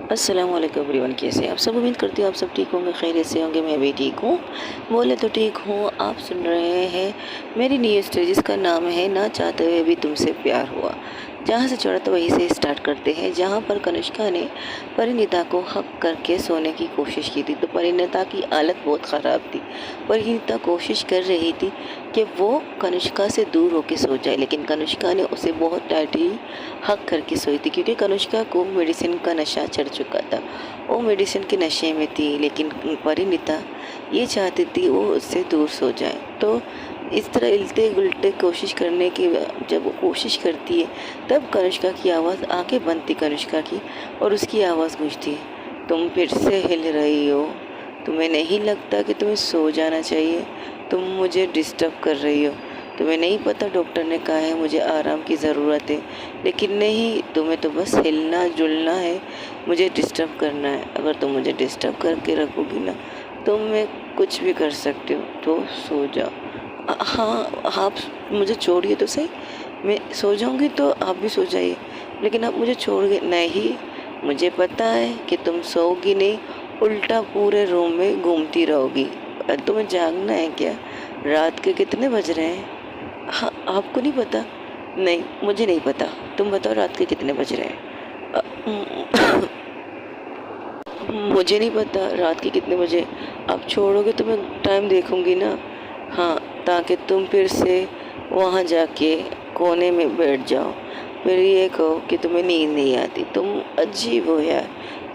अस्सलाम वालेकुम एवरीवन, कैसे हैं आप सब। उम्मीद करती हूँ आप सब ठीक होंगे, खैरियत से होंगे। मैं भी ठीक हूँ, बोले तो ठीक हूँ। आप सुन रहे हैं मेरी न्यू स्टोरी जिसका नाम है ना चाहते हुए भी तुमसे प्यार हुआ। जहाँ से छोड़ा तो वहीं से स्टार्ट करते हैं, जहाँ पर कनिष्का ने परिणीता को हक करके सोने की कोशिश की थी। तो परिणीता की हालत बहुत ख़राब थी। परिणीता कोशिश कर रही थी कि वो कनिष्का से दूर होकर सो जाए, लेकिन कनिष्का ने उसे बहुत टाइटली हक करके सोई थी, क्योंकि कनिष्का को मेडिसिन का नशा चढ़ चुका था। वो मेडिसिन के नशे में थी, लेकिन परिणीता ये चाहती थी वो उससे दूर सो जाए। तो इस तरह इल्टे गुलटे कोशिश करने की, जब वो कोशिश करती है तब कनिष्का की आवाज़, आंखें बंद थी कनिष्का की, और उसकी आवाज़ गूंजती है, तुम फिर से हिल रही हो, तुम्हें नहीं लगता कि तुम्हें सो जाना चाहिए, तुम मुझे डिस्टर्ब कर रही हो, तुम्हें नहीं पता डॉक्टर ने कहा है मुझे आराम की ज़रूरत है, लेकिन नहीं, तुम्हें तो बस हिलना जुलना है, मुझे डिस्टर्ब करना है। अगर तुम मुझे डिस्टर्ब करके रखोगी ना तो मैं कुछ भी कर सकती हूँ, तो सो जाओ। हाँ, आप मुझे छोड़िए तो सही, मैं सो जाऊँगी तो आप भी सो जाइए, लेकिन आप मुझे छोड़ के नहीं। मुझे पता है कि तुम सोओगी नहीं, उल्टा पूरे रूम में घूमती रहोगी। तुम्हें जागना है क्या? रात के कितने बज रहे हैं? हाँ, आपको नहीं पता? नहीं, मुझे नहीं पता। तुम बताओ रात के कितने बज रहे हैं? मुझे नहीं पता रात के कितने बजे। आप छोड़ोगे तो मैं टाइम देखूंगी ना। हाँ, ताकि तुम फिर से वहाँ जाके कोने में बैठ जाओ, फिर ये कहो कि तुम्हें नींद नहीं आती। तुम अजीब हो यार।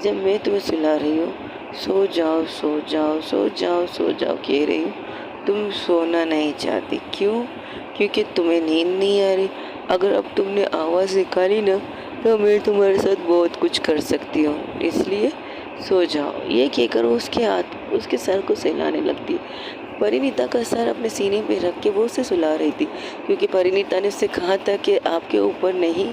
जब मैं तुम्हें सुला रही हूँ सो जाओ सो जाओ सो जाओ सो जाओ कह रही हूँ, तुम सोना नहीं चाहती। क्यों? क्योंकि तुम्हें नींद नहीं आ रही। अगर अब तुमने आवाज़ निकाली ना तो मैं तुम्हारे साथ बहुत कुछ कर सकती हूँ, इसलिए सो जाओ। ये कहकर वो उसके सर को सहलाने लगती। परिणीता का सर अपने सीने पे रख के वो उसे सुला रही थी, क्योंकि परिणीता ने उससे कहा था कि आपके ऊपर नहीं,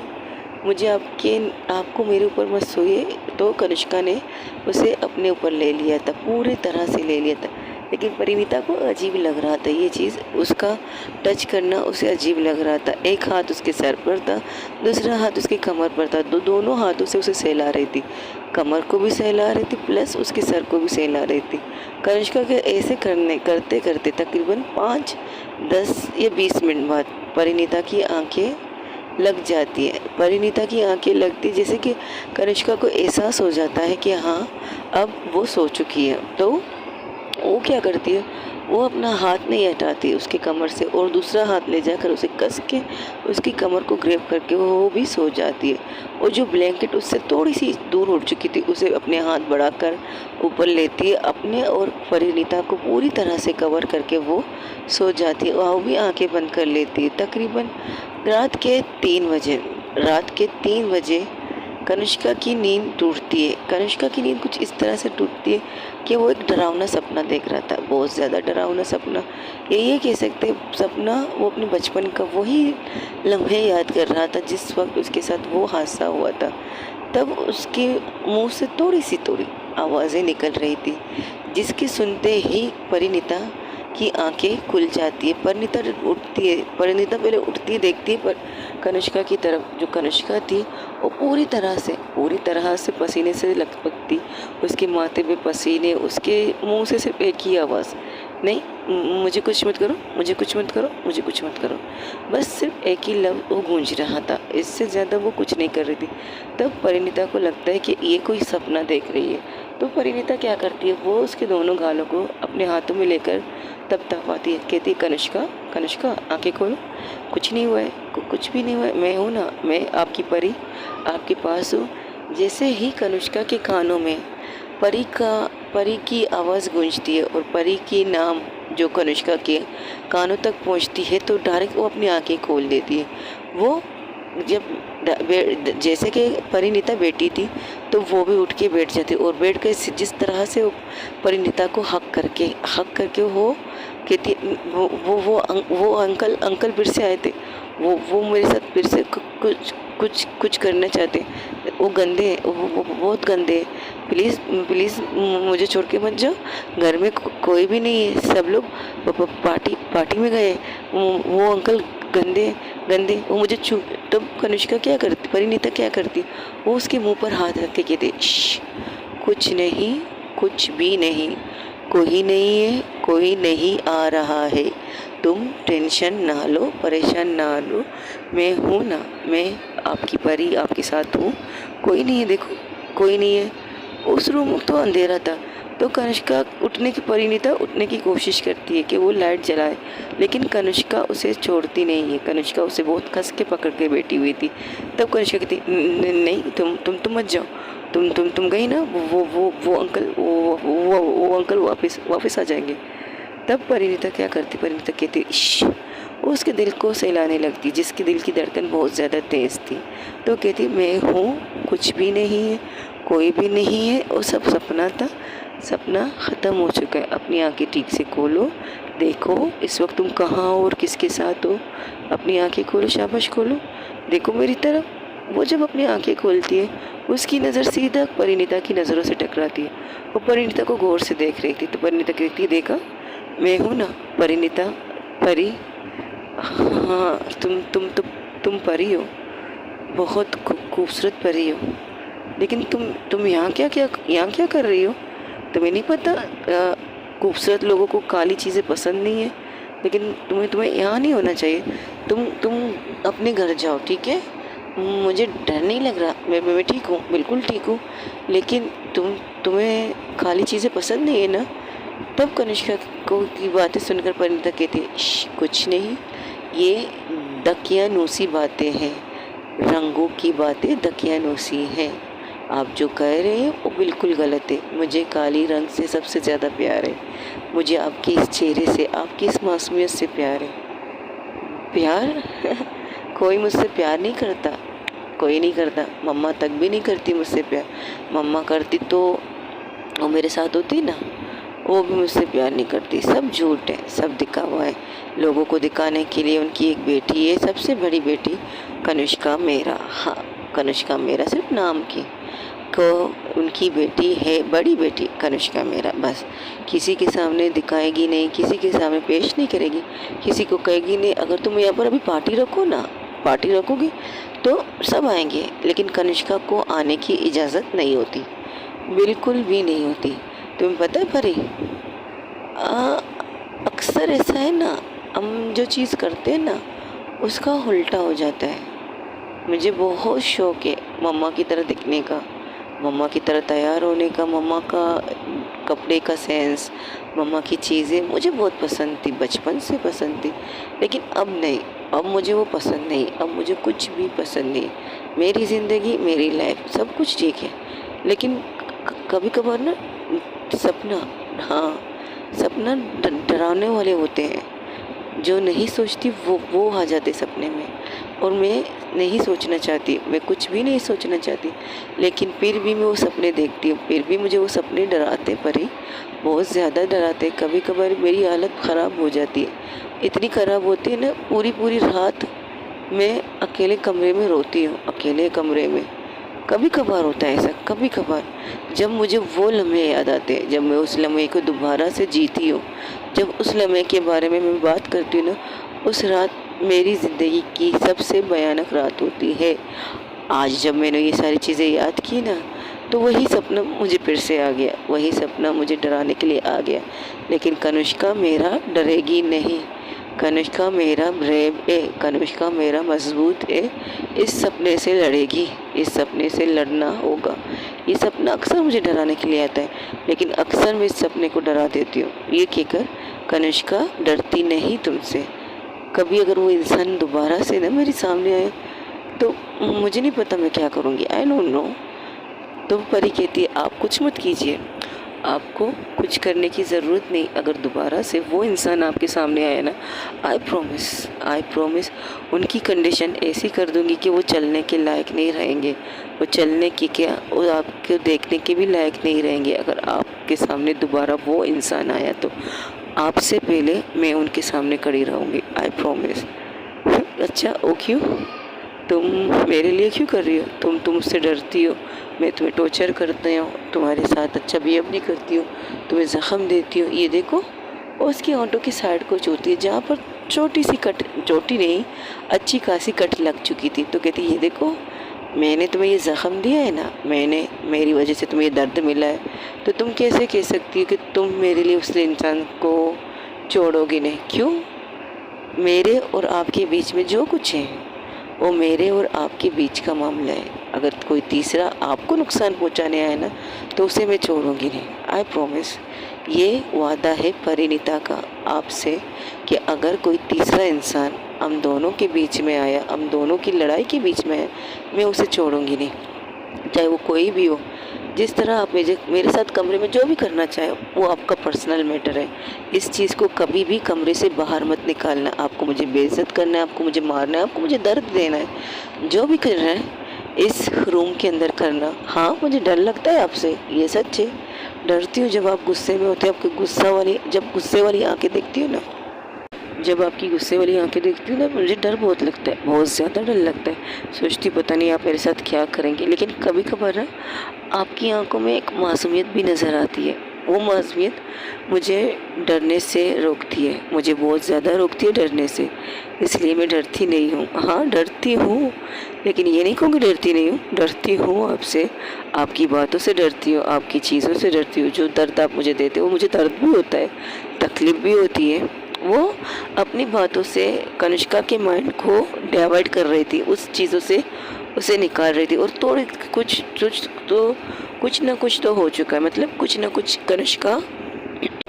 मुझे आपको मेरे ऊपर मत सोइए। तो कनिष्का ने उसे अपने ऊपर ले लिया था, पूरी तरह से ले लिया था। लेकिन परिणीता को अजीब लग रहा था ये चीज़, उसका टच करना उसे अजीब लग रहा था। एक हाथ उसके सर पर था, दूसरा हाथ उसकी कमर पर था। दोनों हाथों से उसे सहला रही थी, कमर को भी सहला रही थी प्लस उसके सर को भी सहला रही थी। कनिष्का के ऐसे करते करते तकरीबन 5, 10 या 20 मिनट बाद परिणीता की आंखें लग जाती है। परिणीता की आंखें लगती, जैसे कि कनिष्का को एहसास हो जाता है कि हाँ अब वो सो चुकी है। तो वो क्या करती है, वो अपना हाथ नहीं हटाती उसके कमर से, और दूसरा हाथ ले जाकर उसे कस के उसकी कमर को ग्रैब करके वो भी सो जाती है। और जो ब्लैंकेट उससे थोड़ी सी दूर उठ चुकी थी उसे अपने हाथ बढ़ाकर ऊपर लेती है अपने, और परिणीता को पूरी तरह से कवर करके वो सो जाती है। वो भी आंखें बंद कर लेती है। तकरीबन रात के 3 बजे कनिष्का की नींद टूटती है। कनिष्का की नींद कुछ इस तरह से टूटती है कि वो एक डरावना सपना देख रहा था, बहुत ज़्यादा डरावना सपना। ये कह सकते हैं सपना, वो अपने बचपन का वही लम्हे याद कर रहा था जिस वक्त उसके साथ वो हादसा हुआ था। तब उसके मुंह से थोड़ी आवाज़ें निकल रही थी, जिसके सुनते ही परिणीता की आंखें खुल जाती है। परिणीता उठती है, परिणीता पहले उठती है, देखती है पर कनिष्का की तरफ। जो कनिष्का थी वो पूरी तरह से पसीने से लथपथ थी। उसके माथे पे पसीने, उसके मुंह से सिर्फ एक ही आवाज़, नहीं मुझे कुछ मत करो, मुझे कुछ मत करो, मुझे कुछ मत करो। बस सिर्फ एक ही लफ्ज़ वो गूंज रहा था, इससे ज़्यादा वो कुछ नहीं कर रही थी। तब परिणीता को लगता है कि ये कोई सपना देख रही है। तो परिणीता क्या करती है, वो उसके दोनों गालों को अपने हाथों में लेकर तपतपाती है, कहती है कनिष्का कनिष्का आंखें खोलो, कुछ नहीं हुआ है, कुछ भी नहीं हुआ है, मैं हूँ ना, मैं आपकी परी आपके पास हूँ। जैसे ही कनिष्का के कानों में परी की आवाज़ गूंजती है और परी की नाम जो कनिष्का के कानों तक पहुंचती है, तो डायरेक्ट वो अपनी आंखें खोल देती है। वो जैसे कि परिणीता बैठी थी तो वो भी उठ के बैठ जाती, और बैठ के जिस तरह से वो परिणीता को हक करके वो कहती, वो अंकल फिर से आए थे, वो मेरे साथ फिर से कुछ करना चाहते, वो गंदे हैं, वो बहुत गंदे हैं, प्लीज़ प्लीज़ मुझे छोड़ के मत जाओ, घर में कोई भी नहीं है, सब लोग पार्टी में गए, वो अंकल गंदे हैं, गंदे, वो मुझे छू। तब कनिष्का क्या करती, परिणीता क्या करती, वो उसके मुंह पर हाथ रख के कहती, "श्श, कुछ नहीं, कुछ भी नहीं, कोई नहीं है, कोई नहीं आ रहा है, तुम टेंशन ना लो, परेशान ना लो, मैं हूँ ना, मैं आपकी परी आपके साथ हूँ, कोई नहीं है, देखो कोई नहीं है।" उस रूम तो अंधेरा था, तो कनिष्का उठने की, परिणीता उठने की कोशिश करती है कि वो लाइट जलाए, लेकिन कनिष्का उसे छोड़ती नहीं है। कनिष्का उसे बहुत कस के पकड़ के बैठी हुई थी। तब कनिष्का कहती, नहीं, तुम मत जाओ, तुम गई ना, वो अंकल, वो अंकल वापस आ जाएंगे। तब परिणीता क्या करती, परिणीता कहती, "श्श", वो उसके दिल को सहलाने लगती, जिसके दिल की धड़कन बहुत ज़्यादा तेज़ थी। तो कहती, मैं हूँ, कुछ भी नहीं है, कोई भी नहीं है, वो सब सपना था, सपना ख़त्म हो चुका है, अपनी आंखें ठीक से खोलो, देखो इस वक्त तुम कहाँ हो और किसके साथ हो, अपनी आंखें खोलो, शाबाश खोलो, देखो मेरी तरफ। वो जब अपनी आंखें खोलती है, उसकी नज़र सीधा परिणीता की नज़रों से टकराती है। वो परिणीता को गौर से देख रही थी, तो परिणीता कहती है, देखा, मैं हूँ ना परिणीता, परी, हाँ तुम परी हो, बहुत खूबसूरत परी हो, लेकिन तुम यहाँ क्या कर रही हो? तुम्हें नहीं पता खूबसूरत लोगों को काली चीज़ें पसंद नहीं है, लेकिन तुम्हें यहाँ नहीं होना चाहिए, तुम अपने घर जाओ, ठीक है? मुझे डर नहीं लग रहा, मैं ठीक हूँ, बिल्कुल ठीक हूँ, लेकिन तुम्हें काली चीज़ें पसंद नहीं है ना? तब कनिष्का को की बातें सुनकर परिणीता कहती, कुछ नहीं, ये दकियानूसी बातें हैं, रंगों की बातें दकियानूसी हैं, आप जो कह रहे हैं वो बिल्कुल गलत है, मुझे काली रंग से सबसे ज़्यादा प्यार है, मुझे आपके इस चेहरे से, आपकी इस मासूमियत से प्यार है। प्यार कोई मुझसे प्यार नहीं करता, कोई नहीं करता, मम्मा तक भी नहीं करती मुझसे प्यार, मम्मा करती तो वो मेरे साथ होती ना, वो भी मुझसे प्यार नहीं करती, सब झूठ है, सब दिखावा है, लोगों को दिखाने के लिए। उनकी एक बेटी है, सबसे बड़ी बेटी कनिष्का मेरा, हाँ कनिष्का मेरा सिर्फ नाम की, को उनकी बेटी है, बड़ी बेटी कनिष्का मेरा, बस किसी के सामने दिखाएगी नहीं, किसी के सामने पेश नहीं करेगी, किसी को कहेगी नहीं, अगर तुम यहाँ पर अभी पार्टी रखो ना, पार्टी रखोगी तो सब आएंगे, लेकिन कनिष्का को आने की इजाज़त नहीं होती, बिल्कुल भी नहीं होती। तुम्हें पता है परी, अक्सर ऐसा है ना, हम जो चीज़ करते हैं ना उसका उल्टा हो जाता है। मुझे बहुत शौक़ है मम्मा की तरह दिखने का, मम्मा की तरह तैयार होने का, मम्मा का कपड़े का सेंस, मम्मा की चीज़ें मुझे बहुत पसंद थी, बचपन से पसंद थी, लेकिन अब नहीं, अब मुझे वो पसंद नहीं, अब मुझे कुछ भी पसंद नहीं। मेरी ज़िंदगी, मेरी लाइफ, सब कुछ ठीक है, लेकिन कभी कभार ना सपना, हाँ सपना डराने वाले होते हैं, जो नहीं सोचती वो आ जाते सपने में, और मैं नहीं सोचना चाहती, मैं कुछ भी नहीं सोचना चाहती, लेकिन फिर भी मैं वो सपने देखती हूँ, फिर भी मुझे वो सपने डराते, परी बहुत ज़्यादा डराते। कभी कभार मेरी हालत ख़राब हो जाती है, इतनी ख़राब होती है ना, पूरी पूरी रात मैं अकेले कमरे में रोती हूँ, अकेले कमरे में। कभी कभार होता है ऐसा, कभी कभार, जब मुझे वो लम्हे याद आते हैं, जब मैं उस लम्हे को दोबारा से जीती हूँ, जब उस लम्हे के बारे में मैं बात करती हूँ ना, उस रात मेरी ज़िंदगी की सबसे भयानक रात होती है। आज जब मैंने ये सारी चीज़ें याद की ना, तो वही सपना मुझे फिर से आ गया, वही सपना मुझे डराने के लिए आ गया, लेकिन कनिष्का मेरा डरेगी नहीं, कनिष्का मेरा ब्रेव है, कनिष्का मेरा मजबूत है, इस सपने से लड़ेगी, इस सपने से लड़ना होगा। ये सपना अक्सर मुझे डराने के लिए आता है, लेकिन अक्सर मैं इस सपने को डरा देती हूँ। ये कहकर कनिष्का डरती नहीं तुमसे। कभी अगर वो इंसान दोबारा से ना मेरे सामने आए तो मुझे नहीं पता मैं क्या करूँगी, आई डोंट नो। तो परी कहती है, आप कुछ मत कीजिए, आपको कुछ करने की ज़रूरत नहीं, अगर दोबारा से वो इंसान आपके सामने आया ना, आई प्रॉमिस उनकी कंडीशन ऐसी कर दूंगी कि वो चलने के लायक नहीं रहेंगे, वो चलने की क्या, वो आपको देखने के भी लायक नहीं रहेंगे। अगर आपके सामने दोबारा वो इंसान आया तो आपसे पहले मैं उनके सामने खड़ी रहूँगी, आई प्रॉमिस। अच्छा वो क्यों, तुम मेरे लिए क्यों कर रही हो, तुम मुझसे डरती हो, मैं तुम्हें टॉर्चर करती हूँ, तुम्हारे साथ अच्छा बिहेव नहीं करती हूँ, तुम्हें ज़ख्म देती हूँ, ये देखो। और उसकी ऑटो की साइड को छूती है, जहाँ पर छोटी सी कट, छोटी नहीं, अच्छी खासी कट लग चुकी थी। तो कहती ये देखो, मैंने तुम्हें ये ज़ख़म दिया है ना, मेरी वजह से तुम्हें ये दर्द मिला है, तो तुम कैसे कह सकती हो कि तुम मेरे लिए उस इंसान को छोड़ोगी नहीं? क्यों? मेरे और आपके बीच में जो कुछ है वो मेरे और आपके बीच का मामला है। अगर कोई तीसरा आपको नुकसान पहुंचाने आए ना, तो उसे मैं छोड़ूंगी नहीं। I promise. ये वादा है परिणीता का आपसे कि अगर कोई तीसरा इंसान हम दोनों के बीच में आया, हम दोनों की लड़ाई के बीच में आया, मैं उसे छोड़ूंगी नहीं, चाहे वो कोई भी हो। जिस तरह आप मेरे साथ कमरे में जो भी करना चाहे वो आपका पर्सनल मैटर है। इस चीज़ को कभी भी कमरे से बाहर मत निकालना। आपको मुझे बेइज्जत करना है, आपको मुझे मारना है, आपको मुझे दर्द देना है, जो भी कर रहे हैं इस रूम के अंदर करना। हाँ, मुझे डर लगता है आपसे, ये सच है। डरती हूँ जब आप गुस्से में होते हैं, आपकी जब गुस्से वाली आंखें देखती हो ना, जब आपकी गुस्से वाली आंखें देखती हूँ ना, मुझे डर बहुत लगता है, बहुत ज़्यादा डर लगता है। सोचती पता नहीं आप मेरे साथ क्या करेंगे। लेकिन कभी कभार ना आपकी आंखों में एक मासूमियत भी नज़र आती है। वो मासूमियत मुझे डरने से रोकती है, मुझे बहुत ज़्यादा रोकती है डरने से। इसलिए मैं डरती नहीं हूँ। हाँ, डरती हूँ, लेकिन ये नहीं कहूँगी डरती नहीं हूँ। डरती हूँ आपसे, आपकी बातों से डरती हूँ, आपकी चीज़ों से डरती हूँ। जो दर्द आप मुझे देते हो वो मुझे दर्द भी होता है, तकलीफ़ भी होती है। वो अपनी बातों से कनिष्का के माइंड को डाइवर्ट कर रही थी, उस चीज़ों से उसे निकाल रही थी। और थोड़ी कुछ ना कुछ तो हो चुका है, मतलब कुछ ना कुछ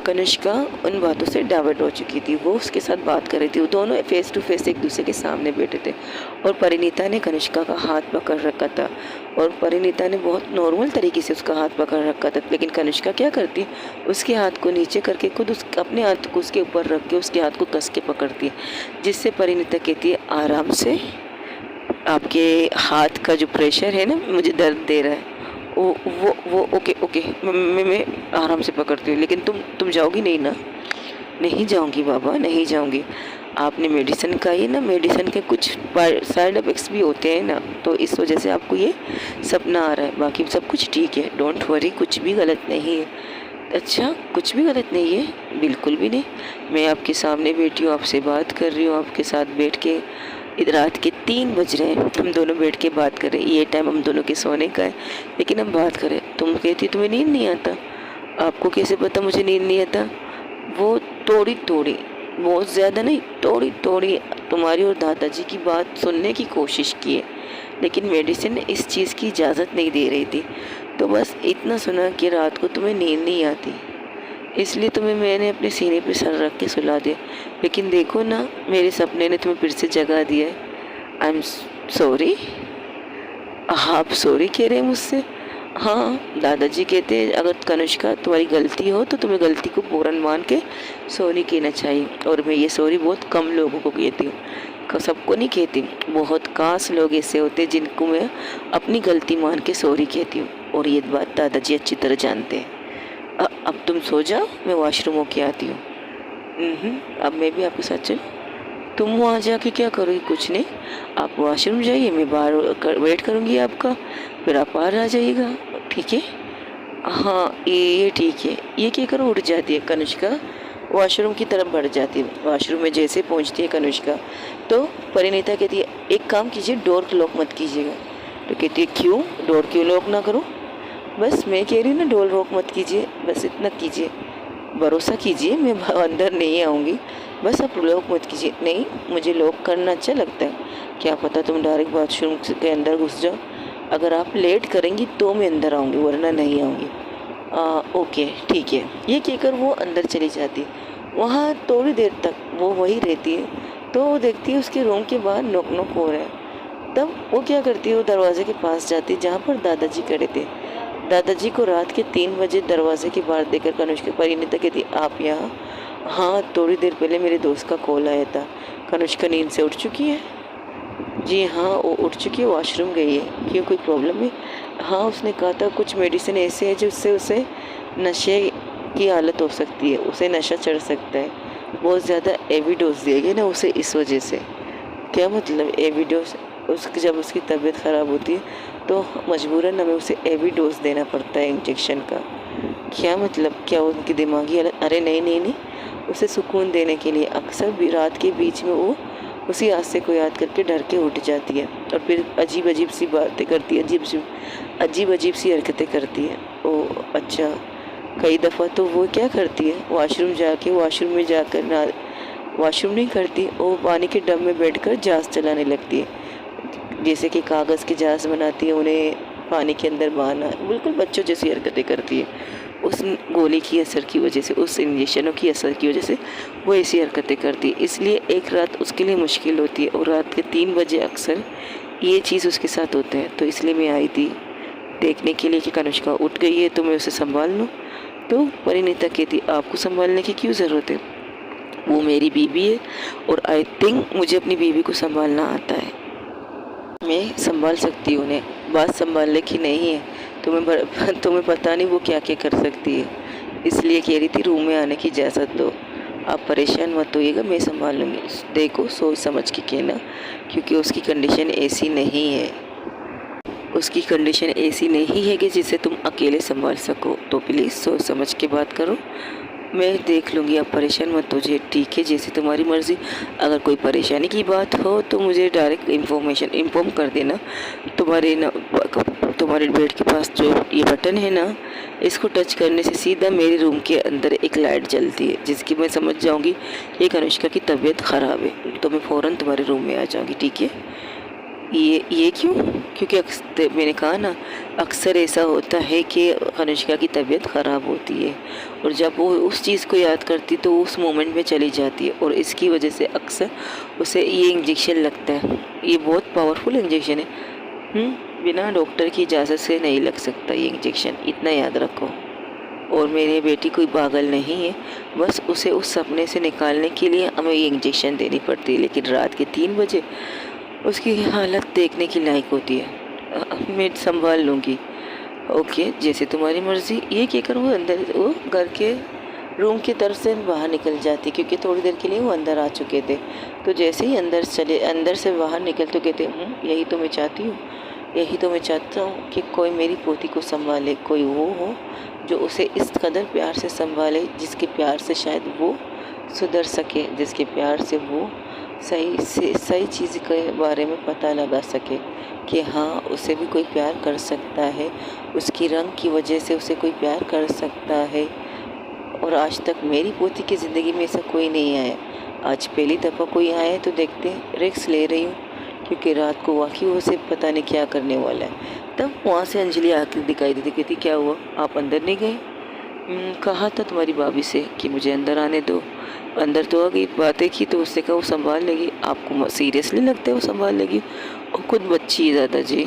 कनिष्का उन बातों से डाइवर्ट हो चुकी थी। वो उसके साथ बात कर रही थी, वो दोनों फेस टू फेस एक दूसरे के सामने बैठे थे। और परिणीता ने कनिष्का का हाथ पकड़ रखा था, और परिणीता ने बहुत नॉर्मल तरीके से उसका हाथ पकड़ रखा था। लेकिन कनिष्का क्या करती, उसके हाथ को नीचे करके खुद अपने हाथ को उसके ऊपर रख के उसके हाथ को कस के पकड़ती है, जिससे परिणीता कहती है आराम से, आपके हाथ का जो प्रेशर है ना, मुझे दर्द दे रहा है। वो ओके, मैं आराम से पकड़ती हूँ। लेकिन तुम जाओगी नहीं ना? नहीं जाऊँगी बाबा, नहीं जाऊँगी। आपने मेडिसिन खाई है ना, मेडिसिन के कुछ साइड इफ़ेक्ट्स भी होते हैं ना, तो इस वजह से आपको ये सपना आ रहा है। बाकी सब कुछ ठीक है, डोंट वरी, कुछ भी गलत नहीं है। अच्छा, कुछ भी गलत नहीं है? बिल्कुल भी नहीं। मैं आपके सामने बैठी हूँ, आपसे बात कर रही हूँ, आपके साथ बैठ के। रात के 3 बज रहे हैं, हम दोनों बैठ के बात करें। ये टाइम हम दोनों के सोने का है, लेकिन हम बात करें। तुम कहती तुम्हें नींद नहीं आता। आपको कैसे पता मुझे नींद नहीं आता? वो थोड़ी थोड़ी, बहुत ज़्यादा नहीं, थोड़ी थोड़ी तुम्हारी और दादाजी की बात सुनने की कोशिश की है, लेकिन मेडिसिन इस चीज़ की इजाज़त नहीं दे रही थी। तो बस इतना सुना कि रात को तुम्हें नींद नहीं आती, इसलिए तुम्हें मैंने अपने सीने पे सर रख के सुला दिया। लेकिन देखो ना, मेरे सपने ने तुम्हें फिर से जगा दिया है। I am sorry. आप सॉरी कह रहे हैं मुझसे? हाँ, दादाजी कहते हैं अगर कनिष्का तुम्हारी गलती हो तो तुम्हें गलती को पूरन मान के सॉरी कहना चाहिए। और मैं ये सॉरी बहुत कम लोगों को कहती हूँ, सबको नहीं कहती। बहुत खास लोग ऐसे होते हैं जिनको मैं अपनी गलती मान के सॉरी कहती हूँ, और ये बात दादाजी अच्छी तरह जानते हैं। अब तुम सो जाओ, मैं वॉशरूम होके आती हूँ। अब मैं भी आपके साथ चलूँ? तुम वहाँ जाके क्या करोगी? कुछ नहीं, आप वॉशरूम जाइए, मैं बाहर वेट करूँगी आपका, फिर आप बाहर आ जाइएगा, ठीक है? हाँ, ये ठीक है। ये क्या करो, उठ जाती है कनिष्का, वॉशरूम की तरफ बढ़ जाती है। वॉशरूम में जैसे पहुँचती है कनिष्का, तो परिणीता कहती है एक काम कीजिए, डोर लॉक मत कीजिएगा। तो कहती है क्यों, डोर क्यों लॉक ना करूँ? बस मैं कह रही हूँ ना, डोर लॉक मत कीजिए, बस इतना कीजिए, भरोसा कीजिए, मैं अंदर नहीं आऊँगी, बस आप लॉक मत कीजिए। नहीं, मुझे लॉक करना अच्छा लगता है, क्या पता तुम डायरेक्ट बाथरूम के अंदर घुस जाओ। अगर आप लेट करेंगी तो मैं अंदर आऊँगी, वरना नहीं आऊँगी। ओके ठीक है। ये कहकर वो अंदर चली जाती है। वहाँ थोड़ी देर तक वो वही रहती है, तो वो देखती है उसके रूम के बाहर नॉक नॉक हो रहा है। तब वो क्या करती है, वो दरवाजे के पास जाती है जहाँ पर दादाजी खड़े थे। दादाजी को रात के 3 बजे दरवाजे के बाहर देखकर कनिष्का परिणीता कहती आप यहाँ? हाँ, थोड़ी देर पहले मेरे दोस्त का कॉल आया था। कनिष्का नींद से उठ चुकी है? जी हाँ, वो उठ चुकी है, वॉशरूम गई है। क्यों, कोई प्रॉब्लम है? हाँ, उसने कहा था कुछ मेडिसिन ऐसे है जिससे उसे नशे की हालत हो सकती है, उसे नशा चढ़ सकता है। बहुत ज़्यादा एवी डोज दिया गया ना उसे, इस वजह से। क्या मतलब एवी डोज? जब उसकी तबीयत ख़राब होती है तो मजबूरन हमें उसे एवी डोज देना पड़ता है इंजेक्शन का। क्या मतलब, क्या उनकी दिमागी हालत? अरे नहीं नहीं नहीं, उसे सुकून देने के लिए अक्सर भी रात के बीच में वो उसी हादसे को याद करके डर के उठ जाती है और फिर अजीब अजीब सी बातें करती है, अजीब अजीब सी हरकतें करती है। ओ अच्छा, कई दफ़ा तो वो क्या करती है, वॉशरूम में जाकर ना, वॉशरूम नहीं करती, वो पानी के डब में बैठकर जहाज़ चलाने लगती है, जैसे कि कागज़ के जहाज़ बनाती है, उन्हें पानी के अंदर बहाना, बिल्कुल बच्चों जैसी हरकतें करती है। उस गोली की असर की वजह से, उस इंजेक्शनों की असर की वजह से वो ऐसी हरकतें करती है। इसलिए एक रात उसके लिए मुश्किल होती है और रात के 3 बजे अक्सर ये चीज़ उसके साथ होता है। तो इसलिए मैं आई थी देखने के लिए कि कनिष्का उठ गई है तो मैं उसे संभाल लूँ। तो परिणीता कहती, आपको संभालने की क्यों ज़रूरत है, वो मेरी बीवी है और आई थिंक मुझे अपनी बीवी को संभालना आता है, मैं संभाल सकती हूँ उन्हें। बात संभालने की नहीं है, तुम्हें पता नहीं वो क्या क्या कर सकती है, इसलिए कह रही थी रूम में आने की इजाज़त दो। आप परेशान मत होइएगा, मैं संभाल लूँगी। देखो सोच समझ के कहना, क्योंकि उसकी कंडीशन ऐसी नहीं है, उसकी कंडीशन ऐसी नहीं है कि जिसे तुम अकेले संभाल सको। तो प्लीज़ सोच समझ के बात करो, मैं देख लूँगी, आप परेशान मत हो जाइए, ठीक है, जैसे तुम्हारी मर्ज़ी। अगर कोई परेशानी की बात हो तो मुझे डायरेक्ट इन्फॉर्म कर देना। तुम्हारे बेड के पास जो ये बटन है ना, इसको टच करने से सीधा मेरे रूम के अंदर एक लाइट जलती है, जिसकी मैं समझ जाऊँगी कि कनिष्का की तबीयत ख़राब है, तो मैं फ़ौरन तुम्हारे रूम में आ जाऊँगी, ठीक है। ये क्यों? क्योंकि मैंने कहा ना, अक्सर ऐसा होता है कि कनिष्का की तबीयत ख़राब होती है और जब वो उस चीज़ को याद करती तो उस मोमेंट में चली जाती है और इसकी वजह से अक्सर उसे ये इंजेक्शन लगता है। ये बहुत पावरफुल इंजेक्शन है, बिना डॉक्टर की इजाज़त से नहीं लग सकता ये इंजेक्शन, इतना याद रखो। और मेरी बेटी कोई पागल नहीं है, बस उसे उस सपने से निकालने के लिए हमें ये इंजेक्शन देनी पड़ती है, लेकिन रात के 3 बजे उसकी हालत देखने की लायक होती है। मैं संभाल लूँगी, ओके, जैसे तुम्हारी मर्ज़ी। ये कहकर वो घर के रूम की तरफ से बाहर निकल जाती, क्योंकि थोड़ी देर के लिए वो अंदर आ चुके थे। तो जैसे ही अंदर से बाहर निकल चुके थे, यही तो मैं चाहती हूँ, यही तो मैं चाहता हूँ कि कोई मेरी पोती को संभाले, कोई वो हो जो उसे इस कदर प्यार से संभाले, जिसके प्यार से शायद वो सुधर सके, जिसके प्यार से वो सही चीज़ के बारे में पता लगा सके कि हाँ, उसे भी कोई प्यार कर सकता है, उसकी रंग की वजह से उसे कोई प्यार कर सकता है। और आज तक मेरी पोती की ज़िंदगी में ऐसा कोई नहीं आया, आज पहली दफ़ा कोई आया है, तो देखते हैं, रिस्क ले रही हूँ, क्योंकि रात को वाकई उसे पता नहीं क्या करने वाला है। तब वहाँ से अंजलि आकर दिखाई देती, कहती, क्या हुआ, आप अंदर नहीं गए? कहा था तुम्हारी भाभी से कि मुझे अंदर आने दो, अंदर तो आ गई, बातें की तो उसने कहा वो संभाल लेगी। आपको सीरियसली लगता है वो संभाल लेगी? और खुद बच्ची है दादाजी,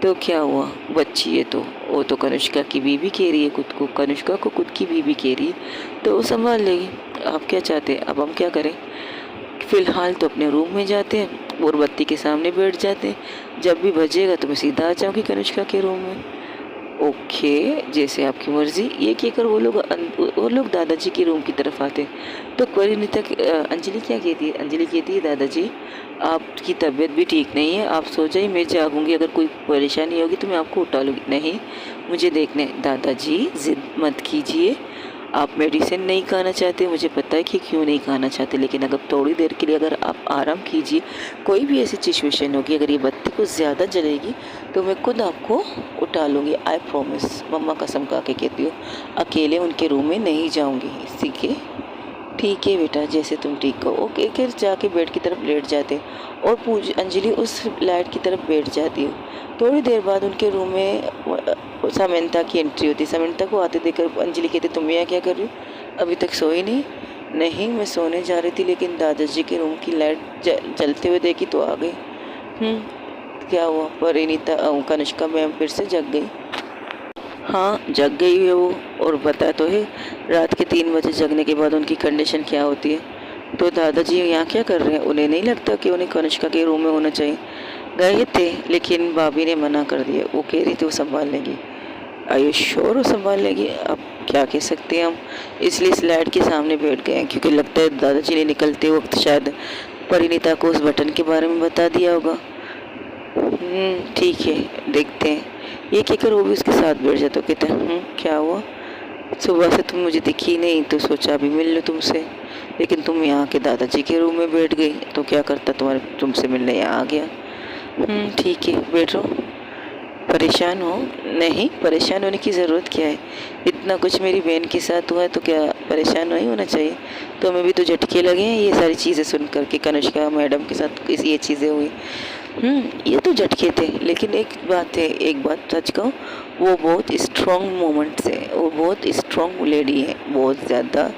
तो क्या हुआ, बच्ची है तो वो तो कनिष्का की बीवी कह रही है, खुद को कनिष्का को खुद की बीवी कह रही है, तो वो संभाल लेगी। आप क्या चाहते हैं, अब हम क्या करें? फ़िलहाल तो अपने रूम में जाते हैं और बत्ती के सामने बैठ जाते हैं, जब भी बजेगा तो मैं सीधा आ जाऊँगी कनिष्का के रूम में। ओके, जैसे आपकी मर्ज़ी। ये कहकर वो लोग दादाजी के रूम की तरफ आते हैं। तो परिणीता अंजलि क्या कहती है? अंजलि कहती है, दादाजी आपकी तबीयत भी ठीक नहीं है, आप सो जाइए, मैं जागूंगी, अगर कोई परेशानी होगी तो मैं आपको उठा लूँगी। नहीं, मुझे देखने। दादाजी ज़िद मत कीजिए, आप मेडिसिन नहीं खाना चाहते, मुझे पता है कि क्यों नहीं खाना चाहते, लेकिन अगर थोड़ी देर के लिए अगर आप आराम कीजिए, कोई भी ऐसी सिचुएशन होगी, अगर ये बत्ती कुछ ज़्यादा जलेगी तो मैं खुद आपको उठा लूँगी, आई प्रॉमिस। मम्मा कसम खा के कहती हूँ, अकेले उनके रूम में नहीं जाऊँगी, ठीक है? ठीक है बेटा, जैसे तुम ठीक हो। ओके, फिर जाके बेड की तरफ लेट जाते और अंजलि उस लाइट की तरफ बैठ जाती है। थोड़ी देर बाद उनके रूम में समंता की एंट्री होती है। समंता को आते देखकर अंजलि कहती, तुम यहाँ क्या कर रही हो, अभी तक सोई नहीं? नहीं, मैं सोने जा रही थी, लेकिन दादाजी के रूम की लाइट जलते हुए देखी तो आ गई। क्या हुआ? परिणीता कनिष्का मैम फिर से जग गई? हाँ, जग गई है वो, और पता तो है रात के 3 बजे जगने के बाद उनकी कंडीशन क्या होती है। तो दादाजी यहाँ क्या कर रहे हैं? उन्हें नहीं लगता कि उन्हें कनिष्का के रूम में होना चाहिए? गए थे, लेकिन भाभी ने मना कर दिया, वो कह रही थी वो संभाल लेगी। आयु श्योर वो संभाल लेगी? अब क्या कह सकते हैं हम, इसलिए इस लाइट के सामने बैठ गए हैं, क्योंकि लगता है दादाजी ने निकलते वक्त शायद परिणीता को उस बटन के बारे में बता दिया होगा। ठीक है, देखते हैं। ये कहकर वो भी उसके साथ बैठ जाता, कहते हैं क्या हुआ? सुबह से तुम मुझे दिखी नहीं तो सोचा अभी मिल लो तुमसे, लेकिन तुम यहाँ के दादाजी के रूम में बैठ गई तो क्या करता, तुमसे मिलने यहाँ आ गया। ठीक है बैठो। परेशान हो? नहीं, परेशान होने की ज़रूरत क्या है, इतना कुछ मेरी बहन के साथ हुआ है तो क्या परेशान नहीं होना चाहिए। तो हमें भी तो झटके लगे हैं ये सारी चीज़ें सुन कर के कनिष्का मैडम के साथ ये चीज़ें हुई। ये तो झटके थे, लेकिन एक बात है, एक बात सच कहूँ, वो बहुत स्ट्रॉन्ग मोमेंट्स है, वो बहुत स्ट्रॉन्ग लेडी है, बहुत ज़्यादा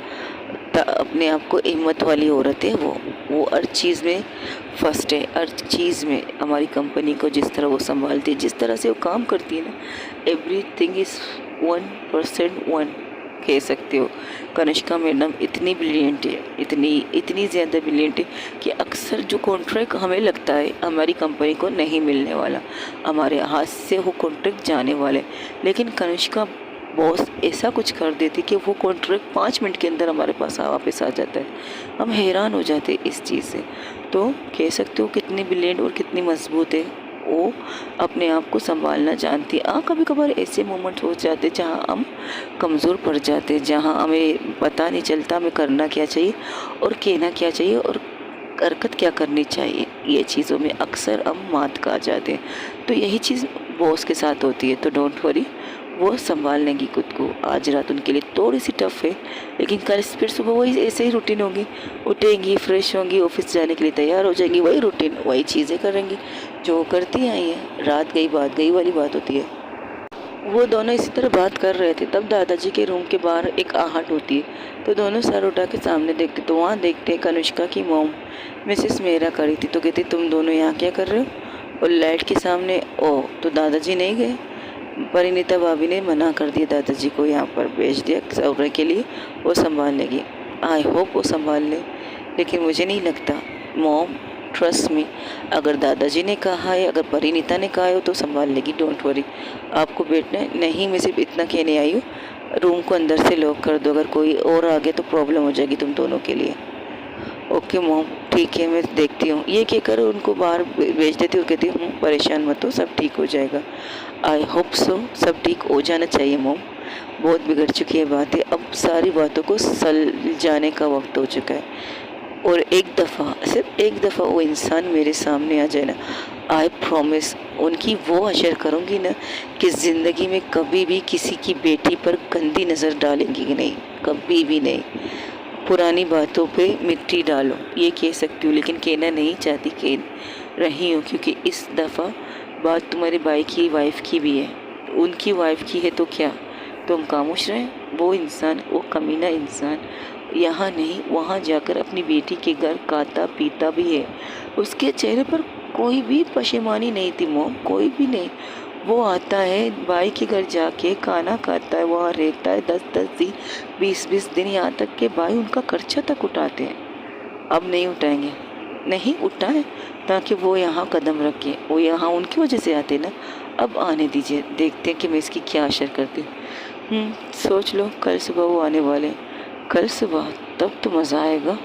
अपने आप को हिम्मत वाली औरत है वो हर चीज़ में फर्स्ट है, हर चीज़ में हमारी कंपनी को जिस तरह वो संभालती है, जिस तरह से वो काम करती है ना, एवरीथिंग इज़ 1% वन कह सकते हो। कनिष्का मैडम इतनी ब्रिलियंट है, इतनी ज़्यादा ब्रिलियंट है कि अक्सर जो कॉन्ट्रैक्ट हमें लगता है हमारी कंपनी को नहीं मिलने वाला, हमारे हाथ से वो कॉन्ट्रैक्ट जाने वाले, लेकिन कनिष्का बॉस ऐसा कुछ कर देती कि वो कॉन्ट्रैक्ट 5 मिनट के अंदर हमारे पास वापस आ जाता है। हम हैरान हो जाते इस चीज़ से। तो कह सकते हो कितनी ब्रिलियंट और कितनी मजबूत है वो, अपने आप को संभालना जानती है। कभी कभार ऐसे मोमेंट हो जाते जहाँ हम कमज़ोर पड़ जाते, जहाँ हमें पता नहीं चलता हमें करना क्या चाहिए और कहना क्या चाहिए और हरकत क्या करनी चाहिए, ये चीज़ों में अक्सर हम मात खा जाते हैं। तो यही चीज़ बॉस के साथ होती है, तो डोंट वरी, वो संभाल लेंगी खुद को। आज रात उनके लिए थोड़ी सी टफ है, लेकिन कल फिर सुबह वही ऐसे ही रूटीन होगी, उठेंगी, फ्रेश होंगी, ऑफिस जाने के लिए तैयार हो जाएंगी, वही रूटीन, वही चीज़ें करेंगी जो करती आई हैं। रात गई बात गई वाली बात होती है। वो दोनों इसी तरह बात कर रहे थे, तब दादाजी के रूम के बाहर एक आहट होती है, तो दोनों सर उठा के सामने देखते, तो वहाँ देखते कनिष्का की मॉम मिसेस मेहरा खड़ी थी। तो कहती तुम दोनों यहाँ क्या कर रहे हो? और लाइट के सामने, ओ तो दादाजी नहीं गए? परिणीता भाभी ने मना कर दिया दादाजी को, यहाँ पर भेज दिया सौरे के लिए, वो संभाल लेगी। आई होप वो संभाल ले, लेकिन मुझे नहीं लगता। मॉम ट्रस्ट मी, अगर दादाजी ने कहा है, अगर परिणीता ने कहा है तो संभाल लेगी, डोंट वरी। आपको बैठना है? नहीं, मैं सिर्फ इतना कहने आई हूँ, रूम को अंदर से लॉक कर दो, अगर कोई और आ गया तो प्रॉब्लम हो जाएगी तुम दोनों के लिए। ओके मॉम, ठीक है, मैं देखती हूँ। ये कहकर उनको बाहर भेज देती हूँ, कहती हूँ परेशान मत हो, सब ठीक हो जाएगा। आई होप सो, सब ठीक हो जाना चाहिए मॉम, बहुत बिगड़ चुकी है बातें, अब सारी बातों को जाने का वक्त हो चुका है। और एक दफ़ा, सिर्फ एक दफ़ा वो इंसान मेरे सामने आ जाए ना, आई प्रॉमिस उनकी वो अशर करूँगी ना कि ज़िंदगी में कभी भी किसी की बेटी पर गंदी नज़र डालेंगी कि नहीं, कभी भी नहीं। पुरानी बातों पे मिट्टी डालो, ये कह सकती हूँ, लेकिन कहना नहीं चाहती, कह रही हूँ, क्योंकि इस दफ़ा बात तुम्हारे भाई की वाइफ की भी है, उनकी वाइफ की है, तो क्या तुम खामोश रहें? वो इंसान, वो कमीना इंसान यहाँ नहीं वहाँ जाकर अपनी बेटी के घर खाता पीता भी है, उसके चेहरे पर कोई भी पशेमानी नहीं थी मॉम, कोई भी नहीं। वो आता है भाई के घर जाके खाना खाता है, वहाँ रहता है 10-10 दिन, 20-20 दिन, यहाँ तक के भाई उनका खर्चा तक उठाते हैं। अब नहीं उठाएंगे, नहीं उठाएं, ताकि वो यहाँ कदम रखें, वो यहाँ उनकी वजह से आते ना। अब आने दीजिए, देखते हैं कि मैं इसकी क्या असर करती हूँ। सोच लो, कल सुबह वो आने वाले, कल सुबह, तब तो मज़ा आएगा।